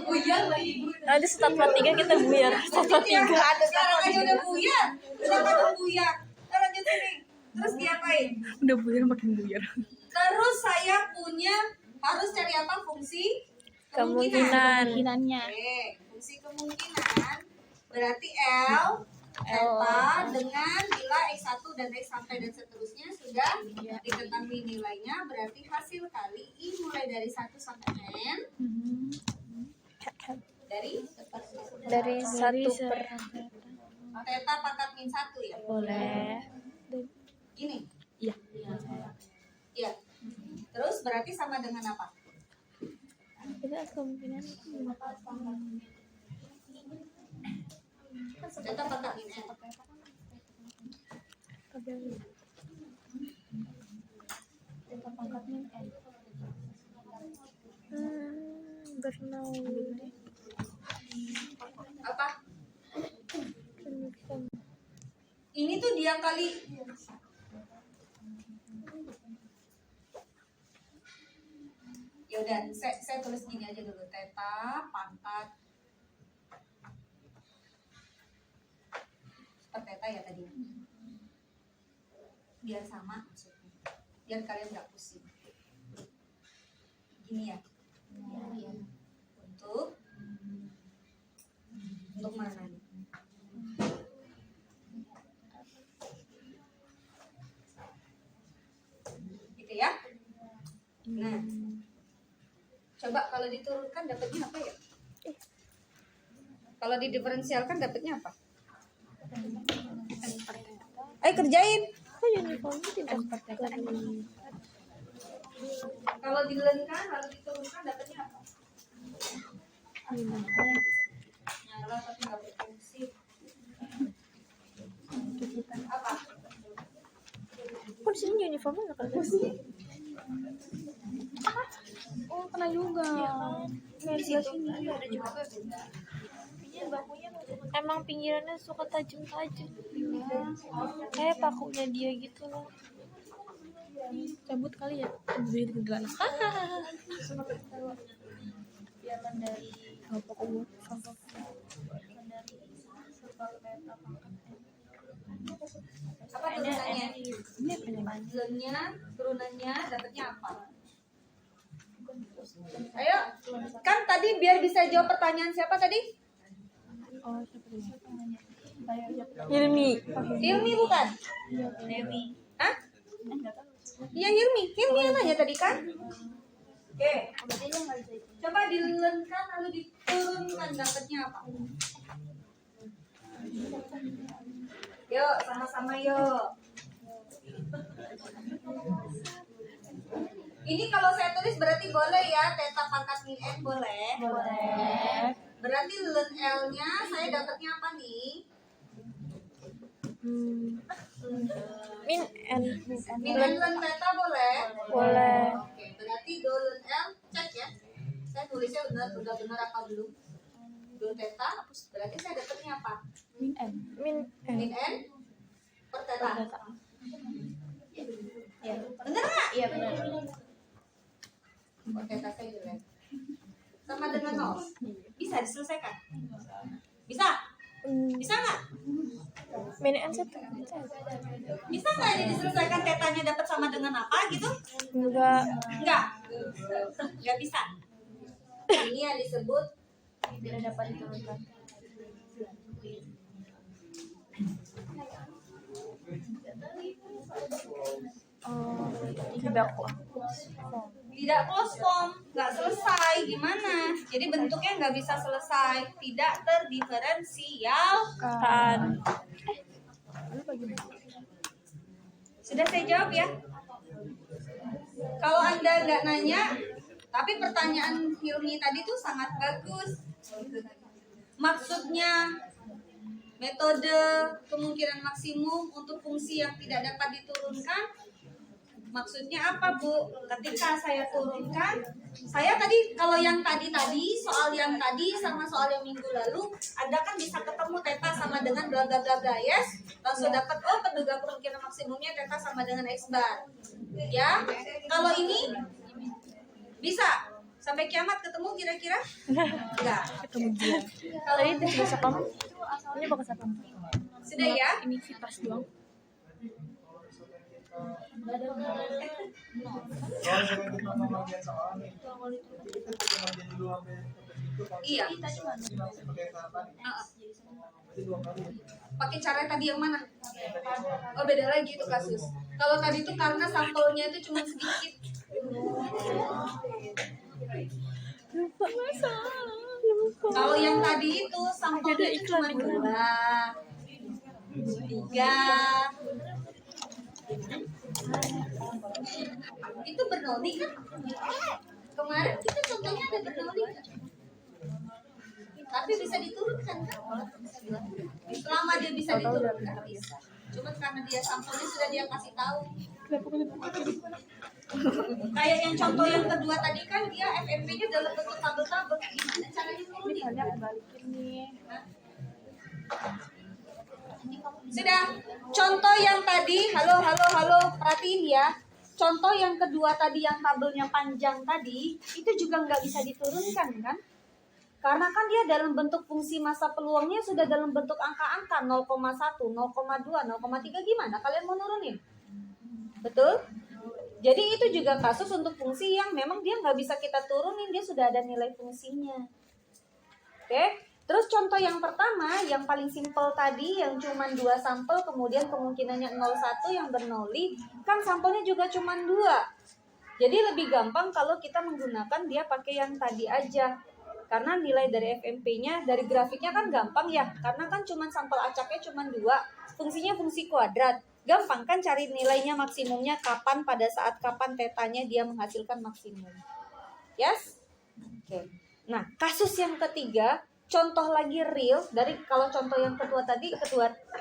Buyar lah ibu. Nanti statmat 3 kita buyar. Statmat 3. Ada sekarang aja udah buyar. Udah pada buyar. Kita lanjut sini. Terus diapain? Udah buyar makin buyar. Terus saya punya harus cari apa fungsi Kemungkinan. Kemungkinannya. Oke, fungsi kemungkinan berarti L eta dengan bila X1 dan X sampai dan seterusnya sudah diketahui nilainya, berarti hasil kali I mulai dari 1 sampai N Dari 1 per. Theta pangkat min 1 ya? Boleh. Gini? Iya. Iya. Terus berarti sama dengan apa? Kita kemungkinan. Theta pangkat min N. Bernaung. Apa? Ini tuh dia kali ya udah saya tulis gini aja dulu theta pangkat per theta ya tadi biar sama maksudnya biar kalian nggak pusing. Gini ya. Untuk mana nih? Gitu ya. Nah, coba kalau diturunkan dapatnya apa ya? Kalau didiferensialkan dapatnya apa? Ayo kerjain. Kok uniformnya tidak Kalau dilenkan lalu diturunkan dapatnya apa? Nyala tapi nggak berfungsi. Apa? kok di sini uniformnya nggak kelihatan? Oh, kena juga. Nah, di sebelah sini ada juga. Emang pinggirannya suka tajam-tajam. Kayak pakunya dia gitu loh. Cabut kali ya? Jadi gelan. Apa kamu? Apa turunannya? Turunannya dapatnya apa? Ayo, kan tadi biar bisa jawab pertanyaan siapa tadi? Oh, siapa tadi? Hilmi. Hilmi bukan? Hah? Iya Hilmi. Hilmi yang nanya tadi kan? Oke. Coba dilenkan lalu diturunkan dapatnya apa? Yuk, sama-sama yuk. Ini kalau saya tulis berarti boleh ya, theta pangkat min n boleh? Boleh. Berarti ln L-nya saya dapatnya apa nih? Min n. Min n ln theta boleh? Boleh. Oke, berarti do ln L cek ya. Saya tulisnya udah benar apa belum? Do theta, berarti saya dapatnya apa? Min n. Min n per theta. Iya. Bener nggak? Iya benar. Oh, theta saya jelek. Sama dengan 0. Bisa diselesaikan? Bisa? Bisa nggak? Min n satu. Bisa nggak ini diselesaikan tetanya dapat sama dengan apa gitu? Enggak. Nggak bisa. Ini yang disebut Tidak dapat diturunkan. Oh, tidak kok. tidak close form, nggak selesai gimana? Jadi bentuknya nggak bisa selesai, tidak terdiferensialkan. Sudah saya jawab ya. Kalau Anda nggak nanya, tapi pertanyaan Hilmi tadi tuh sangat bagus. Maksudnya metode kemungkinan maksimum untuk fungsi yang tidak dapat diturunkan. Maksudnya apa Bu? Ketika saya turunkan, saya tadi kalau yang tadi soal yang tadi sama soal yang minggu lalu, Anda kan bisa ketemu theta sama dengan bla bla bla bla, yes? Langsung dapat penduga kemungkinan maksimumnya theta sama dengan x bar. Ya? Kalau ini bisa sampai kiamat ketemu kira-kira? Enggak. Ketemu dia. Kalau Tadi tes bahasa kamu. Ini bagus apa? sudah ya? Ini kipas doang. Iya. Pakai cara tadi yang mana? Oh beda lagi itu kasus. Kalau tadi itu karena sampelnya itu cuma sedikit. Lupa. Kalau yang tadi itu sampelnya itu cuma 2, 3. Itu Bernoulli kan? Kemarin kita contohnya ada Bernoulli kan? Tapi bisa diturunkan kan? Selama dia bisa diturunkan bisa. Cuma karena dia sampelnya sudah dia kasih tahu. Kayak yang contoh yang kedua tadi kan dia FMP-nya dalam bentuk tabel-tabel. Gimana caranya nurunin? Balikin nih. Sudah. Contoh yang tadi, halo, perhatiin ya. Contoh yang kedua tadi yang tabelnya panjang tadi, itu juga nggak bisa diturunkan kan? Karena kan dia dalam bentuk fungsi massa peluangnya sudah dalam bentuk angka-angka 0,1, 0,2, 0,3 gimana? Kalian mau nurunin? Betul? Jadi itu juga kasus untuk fungsi yang memang dia nggak bisa kita turunin, dia sudah ada nilai fungsinya. Oke, terus contoh yang pertama, yang paling simpel tadi, yang cuma 2 sampel, kemudian kemungkinannya 0,1 yang Bernoulli, kan sampelnya juga cuma 2. Jadi lebih gampang kalau kita menggunakan dia pakai yang tadi aja. Karena nilai dari FMP-nya, dari grafiknya kan gampang ya, karena kan cuma sampel acaknya cuma 2, fungsinya fungsi kuadrat. Gampang kan cari nilainya maksimumnya kapan, pada saat kapan tetanya dia menghasilkan maksimum. Yes? Oke. Nah, kasus yang ketiga, contoh lagi real dari kalau contoh yang kedua tadi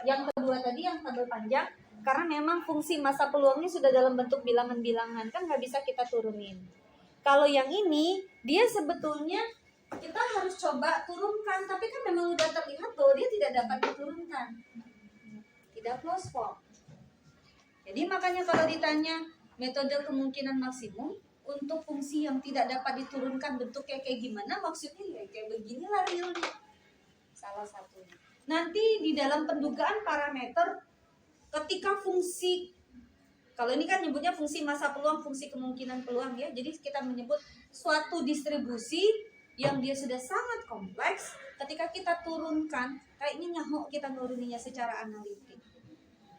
yang tabel panjang, karena memang fungsi masa peluangnya sudah dalam bentuk bilangan-bilangan, kan nggak bisa kita turunin. Kalau yang ini, dia sebetulnya kita harus coba turunkan, tapi kan memang udah terlihat bahwa dia tidak dapat diturunkan, tidak close form. Jadi makanya kalau ditanya metode kemungkinan maksimum untuk fungsi yang tidak dapat diturunkan bentuknya kayak gimana, maksudnya ya kayak beginilah realnya. Salah satunya. Nanti di dalam pendugaan parameter ketika fungsi, kalau ini kan nyebutnya fungsi masa peluang, fungsi kemungkinan peluang ya. Jadi kita menyebut suatu distribusi yang dia sudah sangat kompleks, ketika kita turunkan, kayaknya nyaho kita nuruninya secara analitik.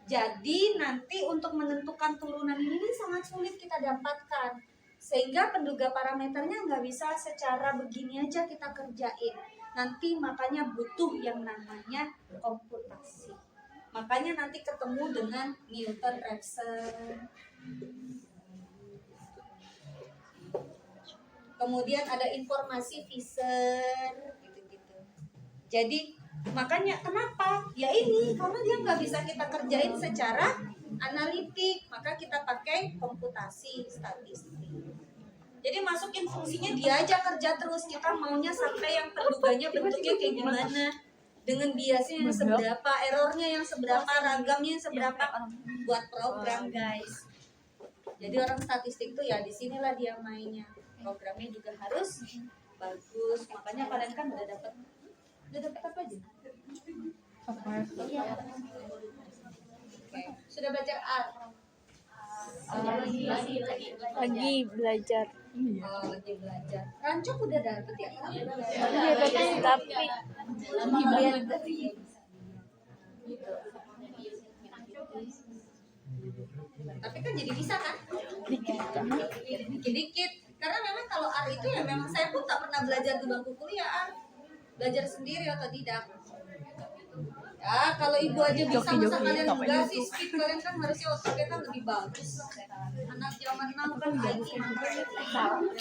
Jadi nanti untuk menentukan turunan ini sangat sulit kita dapatkan. Sehingga penduga parameternya nggak bisa secara begini aja kita kerjain. Nanti makanya butuh yang namanya komputasi. Makanya nanti ketemu dengan Newton-Raphson. Kemudian ada informasi Fisher, gitu-gitu. Jadi makanya kenapa? Ya ini karena dia nggak bisa kita kerjain secara analitik, maka kita pakai komputasi statistik. Jadi masukin fungsinya dia aja kerja terus, kita maunya sampai yang penduganya bentuknya kayak gimana, dengan biasnya yang seberapa, errornya yang seberapa, ragamnya yang seberapa, buat program guys. Jadi orang statistik tuh ya disinilah dia mainnya, programnya juga harus bagus. Makanya kalian kan udah dapat apa aja? Oke. Sudah belajar R? Lagi belajar. Oh, lagi belajar. Rancok udah dapet ya? Tapi kan jadi bisa kan? Dikit-dikit. Karena memang kalau R itu ya memang saya pun tak pernah belajar di bangku kuliah R. Belajar sendiri otodidak. Ya kalau ibu aja bisa, masa kalian enggak sih? Speed kalian kan harusnya otaknya kan lebih bagus. Anak zaman now kan IT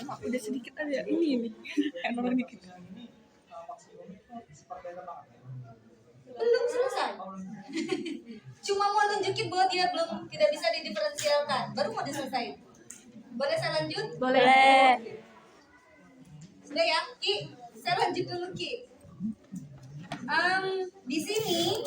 Udah sedikit aja ini error dikit. belum selesai. Cuma mau nunjukin bahwa dia belum tidak bisa didiferensialkan. Baru mau diselesaikan. Boleh saya lanjut? Boleh. Sudah ya, Ki. Saya lanjut dulu, Ki. Di sini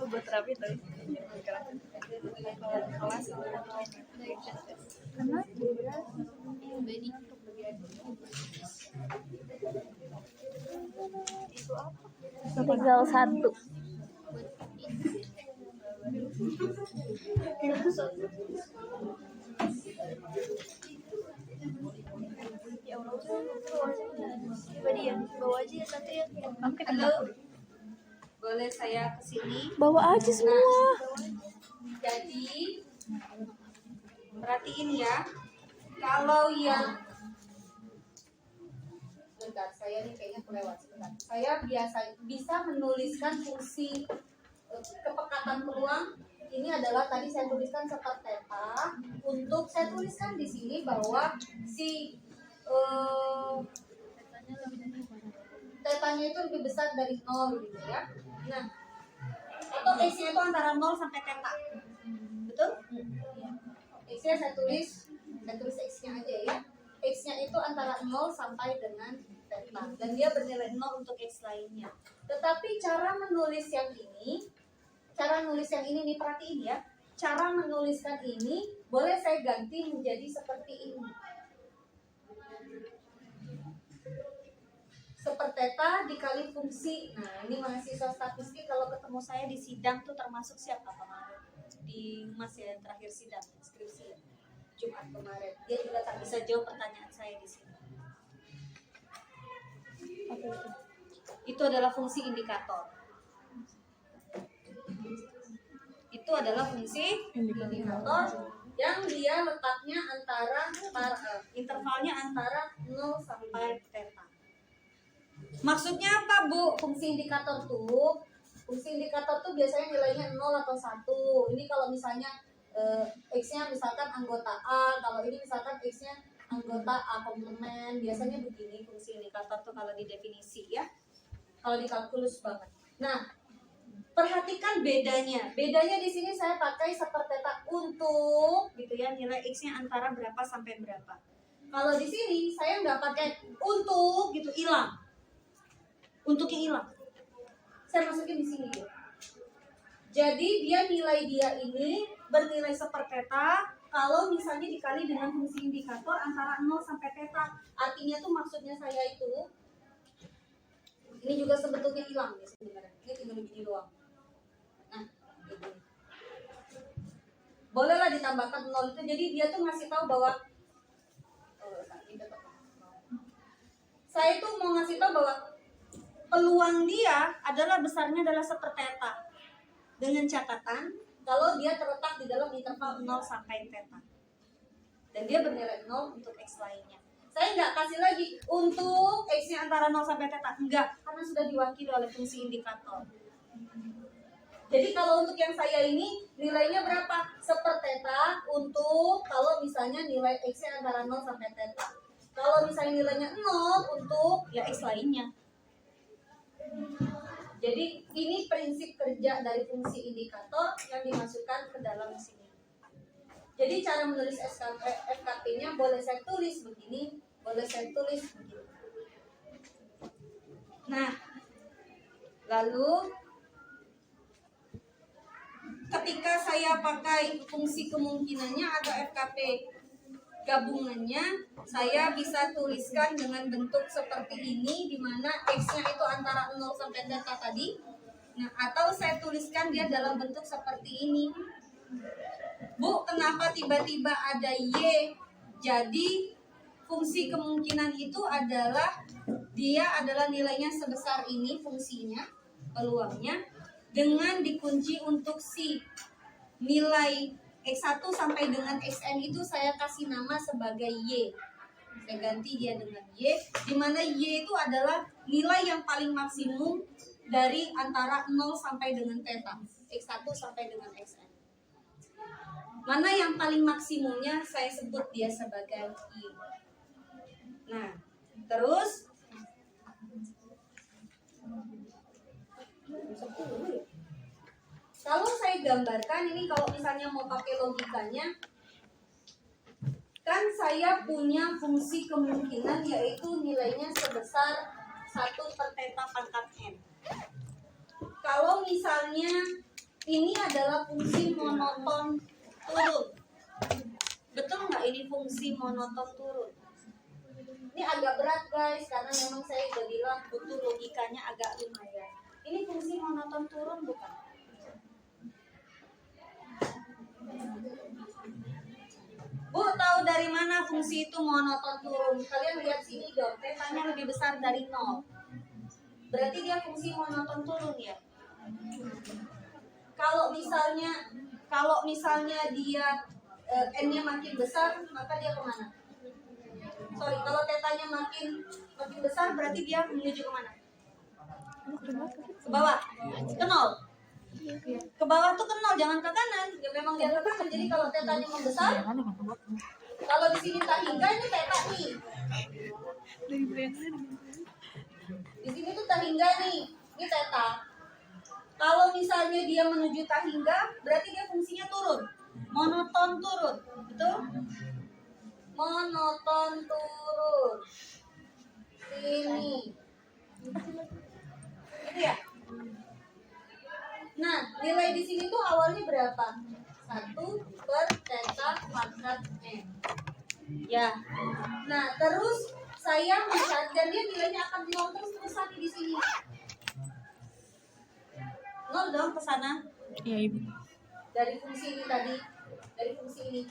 buat terapi tuh. Tinggal satu. Ya Allah, pribadi ya, bawa aja ya satu ya. halo. Boleh saya ke sini? Bawa aja semua. Jadi perhatiin ya. Kalau yang sebentar, saya nih kayaknya kelewat sebentar. Saya bisa menuliskan fungsi kepekatan peluang. Ini adalah tadi saya tuliskan seperti theta. Untuk saya tuliskan di sini bahwa si tetanya itu lebih besar dari 0 gitu ya. Nah, atau case-nya itu antara 0 sampai theta. X-nya saya tulis X-nya aja ya. X-nya itu antara 0 sampai dengan theta. Dan dia bernilai 0 untuk X lainnya. Tetapi cara menulis yang ini nih, perhatiin ya. Cara menuliskan ini boleh saya ganti menjadi seperti ini. Seperteta dikali fungsi. Nah, ini mahasiswa statistik kalau ketemu saya di sidang tuh termasuk siapa kemarin? Di masih terakhir sidang skripsi Jumat kemarin. Dia juga tak bisa jawab pertanyaan saya di sini. Itu adalah fungsi indikator. Itu adalah fungsi indikator yang dia letaknya antara intervalnya antara 0 sampai theta. Maksudnya apa, Bu? Fungsi indikator tuh biasanya nilainya 0 atau 1. Ini kalau misalnya X-nya misalkan anggota A, kalau ini misalkan X-nya anggota A komplement. Biasanya begini fungsi indikator tuh kalau di definisi ya. Kalau di kalkulus banget. Nah, perhatikan bedanya. Bedanya di sini saya pakai seperteta untuk gitu ya, nilai X-nya antara berapa sampai berapa. Kalau di sini saya nggak pakai untuk gitu, hilang. Untuknya hilang. Saya masukin di sini ya. Jadi nilai dia ini bernilai seperteta kalau misalnya dikali dengan fungsi indikator antara 0 sampai theta. Artinya tuh maksudnya saya itu ini juga sebetulnya hilang ya sebenarnya. Ini tinggal begini doang. Nah, ini. Bolehlah ditambahkan 0 itu. Jadi dia tuh ngasih tahu bahwa saya tuh mau ngasih tahu bahwa peluang dia adalah besarnya adalah seperteta. Dengan catatan kalau dia terletak di dalam interval 0 sampai theta. Dan dia bernilai 0 untuk X lainnya. Saya nggak kasih lagi untuk X-nya antara 0 sampai theta. Enggak, karena sudah diwakili oleh fungsi indikator. Jadi kalau untuk yang saya ini nilainya berapa? Seperteta untuk kalau misalnya nilai X-nya antara 0 sampai theta. Kalau misalnya nilainya 0 untuk ya X lainnya. Jadi ini prinsip kerja dari fungsi indikator yang dimasukkan ke dalam sini. Jadi cara menulis FKP-nya boleh saya tulis begini, boleh saya tulis begini. Nah, lalu ketika saya pakai fungsi kemungkinannya atau FKP gabungannya, saya bisa tuliskan dengan bentuk seperti ini, di mana X-nya itu antara 0 sampai theta tadi. Nah, atau saya tuliskan dia dalam bentuk seperti ini. Bu, kenapa tiba-tiba ada Y? Jadi, fungsi kemungkinan itu adalah dia adalah nilainya sebesar ini fungsinya, peluangnya, dengan dikunci untuk si nilai X1 sampai dengan Xn itu saya kasih nama sebagai Y. Saya ganti dia dengan Y, di mana Y itu adalah nilai yang paling maksimum dari antara 0 sampai dengan theta. X1 sampai dengan Xn. Mana yang paling maksimumnya saya sebut dia sebagai Y. Nah, terus kalau saya gambarkan ini, kalau misalnya mau pakai logikanya, kan saya punya fungsi kemungkinan yaitu nilainya sebesar 1 per theta pangkat N. Kalau misalnya ini adalah fungsi monoton turun, betul nggak ini fungsi monoton turun? Ini agak berat guys, karena memang saya udah bilang butuh logikanya agak lumayan. Ini fungsi monoton turun bukan? Bu, tahu dari mana fungsi itu monoton turun? Kalian lihat sini dong, tetanya lebih besar dari 0. Berarti dia fungsi monoton turun ya? Kalau misalnya dia N-nya makin besar, maka dia kemana? Sorry, kalau tetanya makin besar, berarti dia menuju kemana? Ke bawah? Ke 0? Ke bawah tuh ke 0, jangan ke kanan. Ya memang dia ke kanan. Jadi kalau tetanya membesar, kalau di sini tak hingga, ini teta nih. Di sini tuh tak hingga nih, ini teta. Kalau misalnya dia menuju tak hingga, berarti dia fungsinya turun. Monoton turun, betul? Monoton turun. Sini. Gitu ya? Nah, nilai di sini tuh awalnya berapa? 1 per theta pangkat M. Ya. Nah, terus saya mencari dan dia nilainya akan 0 terus-terusan di sini. 0 dong ke sana. Iya ibu. Dari fungsi ini tadi, dari fungsi ini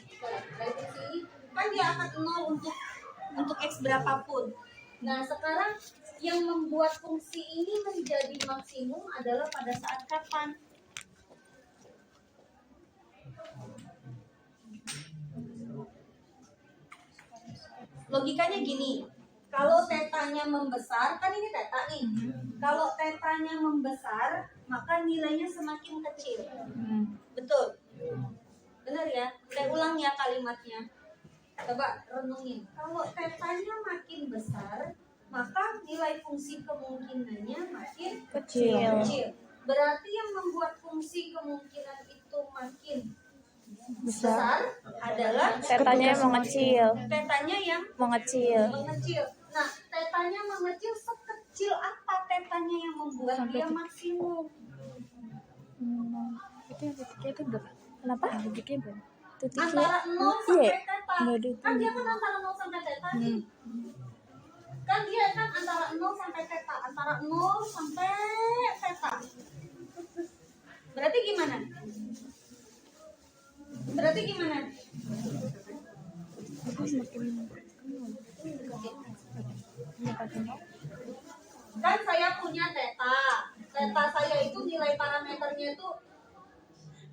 kan dia akan 0 untuk x berapapun. Nah, sekarang yang membuat fungsi ini menjadi maksimum adalah pada saat kapan? Logikanya gini, kalau tetanya membesar, kan ini teta nih. Kalau tetanya membesar, maka nilainya semakin kecil. Betul? Benar ya? Saya ulang ya kalimatnya. Coba renungin. Kalau tetanya makin besar, maka nilai fungsi kemungkinannya makin Kecil. Berarti yang membuat fungsi kemungkinan itu makin Besar. adalah Tetanya yang mengecil. tetanya yang Mengecil. mengecil. Nah, tetanya mengecil sekecil apa tetanya yang membuat Sampai dia maksimum? Itu yang titiknya itu berapa? Kenapa? Titiknya berapa? Titiknya Antara 0 iya. sampai teta. Nggak ada Kan itu. dia kan antara 0 sampai teta nih. Kan dia kan antara 0 sampai teta, antara 0 sampai teta. Berarti gimana? Berarti gimana? Kan saya punya teta. Teta saya itu nilai parameternya itu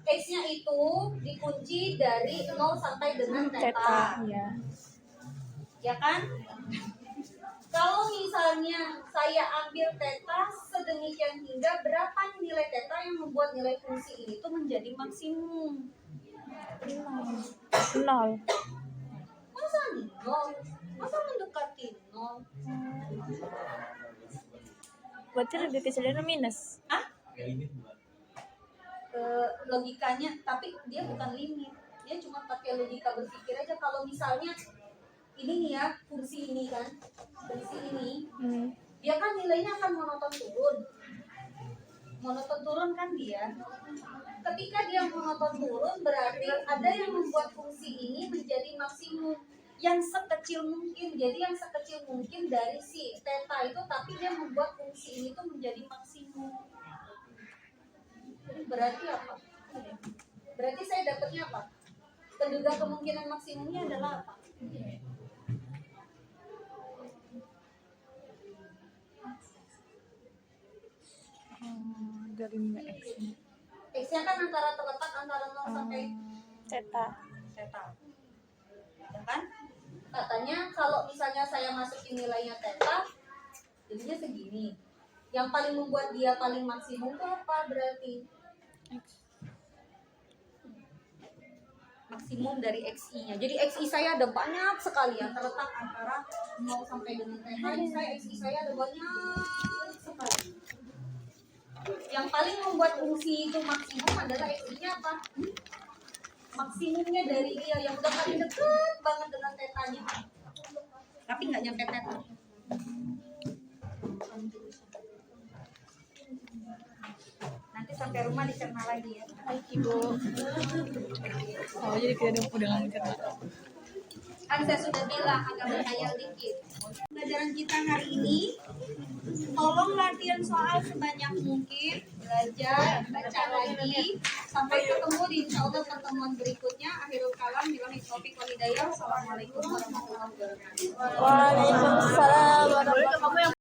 x-nya itu dikunci dari 0 sampai dengan Teta. teta. Iya. Ya kan? Kalau misalnya saya ambil teta sedemikian hingga berapa nilai teta yang membuat nilai fungsi ini tuh menjadi maksimum? 0. Masa 0? Masa mendekati 0? Berarti lebih kecil dari minus. Hah? Logikanya, tapi dia bukan limit. Dia cuma pakai logika berpikir aja. Kalau misalnya ini nih ya, fungsi ini kan, fungsi ini, dia kan nilainya akan monoton turun. Monoton turun kan dia. Ketika dia monoton turun, berarti ada yang membuat fungsi ini menjadi maksimum yang sekecil mungkin. Jadi yang sekecil mungkin dari si theta itu, tapi dia membuat fungsi ini tuh menjadi maksimum. Berarti apa? Berarti saya dapatnya apa? Terduga kemungkinan maksimumnya adalah apa? Dari x. X-nya kan terletak antara 0 sampai Theta. theta. Ya kan? Katanya kalau misalnya saya masukin nilainya theta, jadinya segini. Yang paling membuat dia paling maksimum itu apa berarti? Maksimum dari XI-nya. Jadi XI saya ada banyak sekali yang terletak antara 0 sampai dengan theta. Jadi XI saya ada banyak sekali. Yang paling membuat fungsi itu maksimum adalah XI-nya apa? Maksimumnya dari dia yang udah paling deket banget dengan tetanya. Tapi nggak nyampe teta. Nanti sampai rumah dicerna lagi ya. Baik ibu. Oh jadi kita udah nggak cerita. Kan saya sudah bilang agak berkhayal dikit. Pelajaran kita hari ini, tolong latihan soal sebanyak mungkin, belajar, baca lagi, sampai ketemu di insyaallah pertemuan berikutnya. Akhirul kalam, billahi taufiq wal hidayah. Wassalamualaikum warahmatullahi wabarakatuh. Waalaikumsalam warahmatullahi wabarakatuh.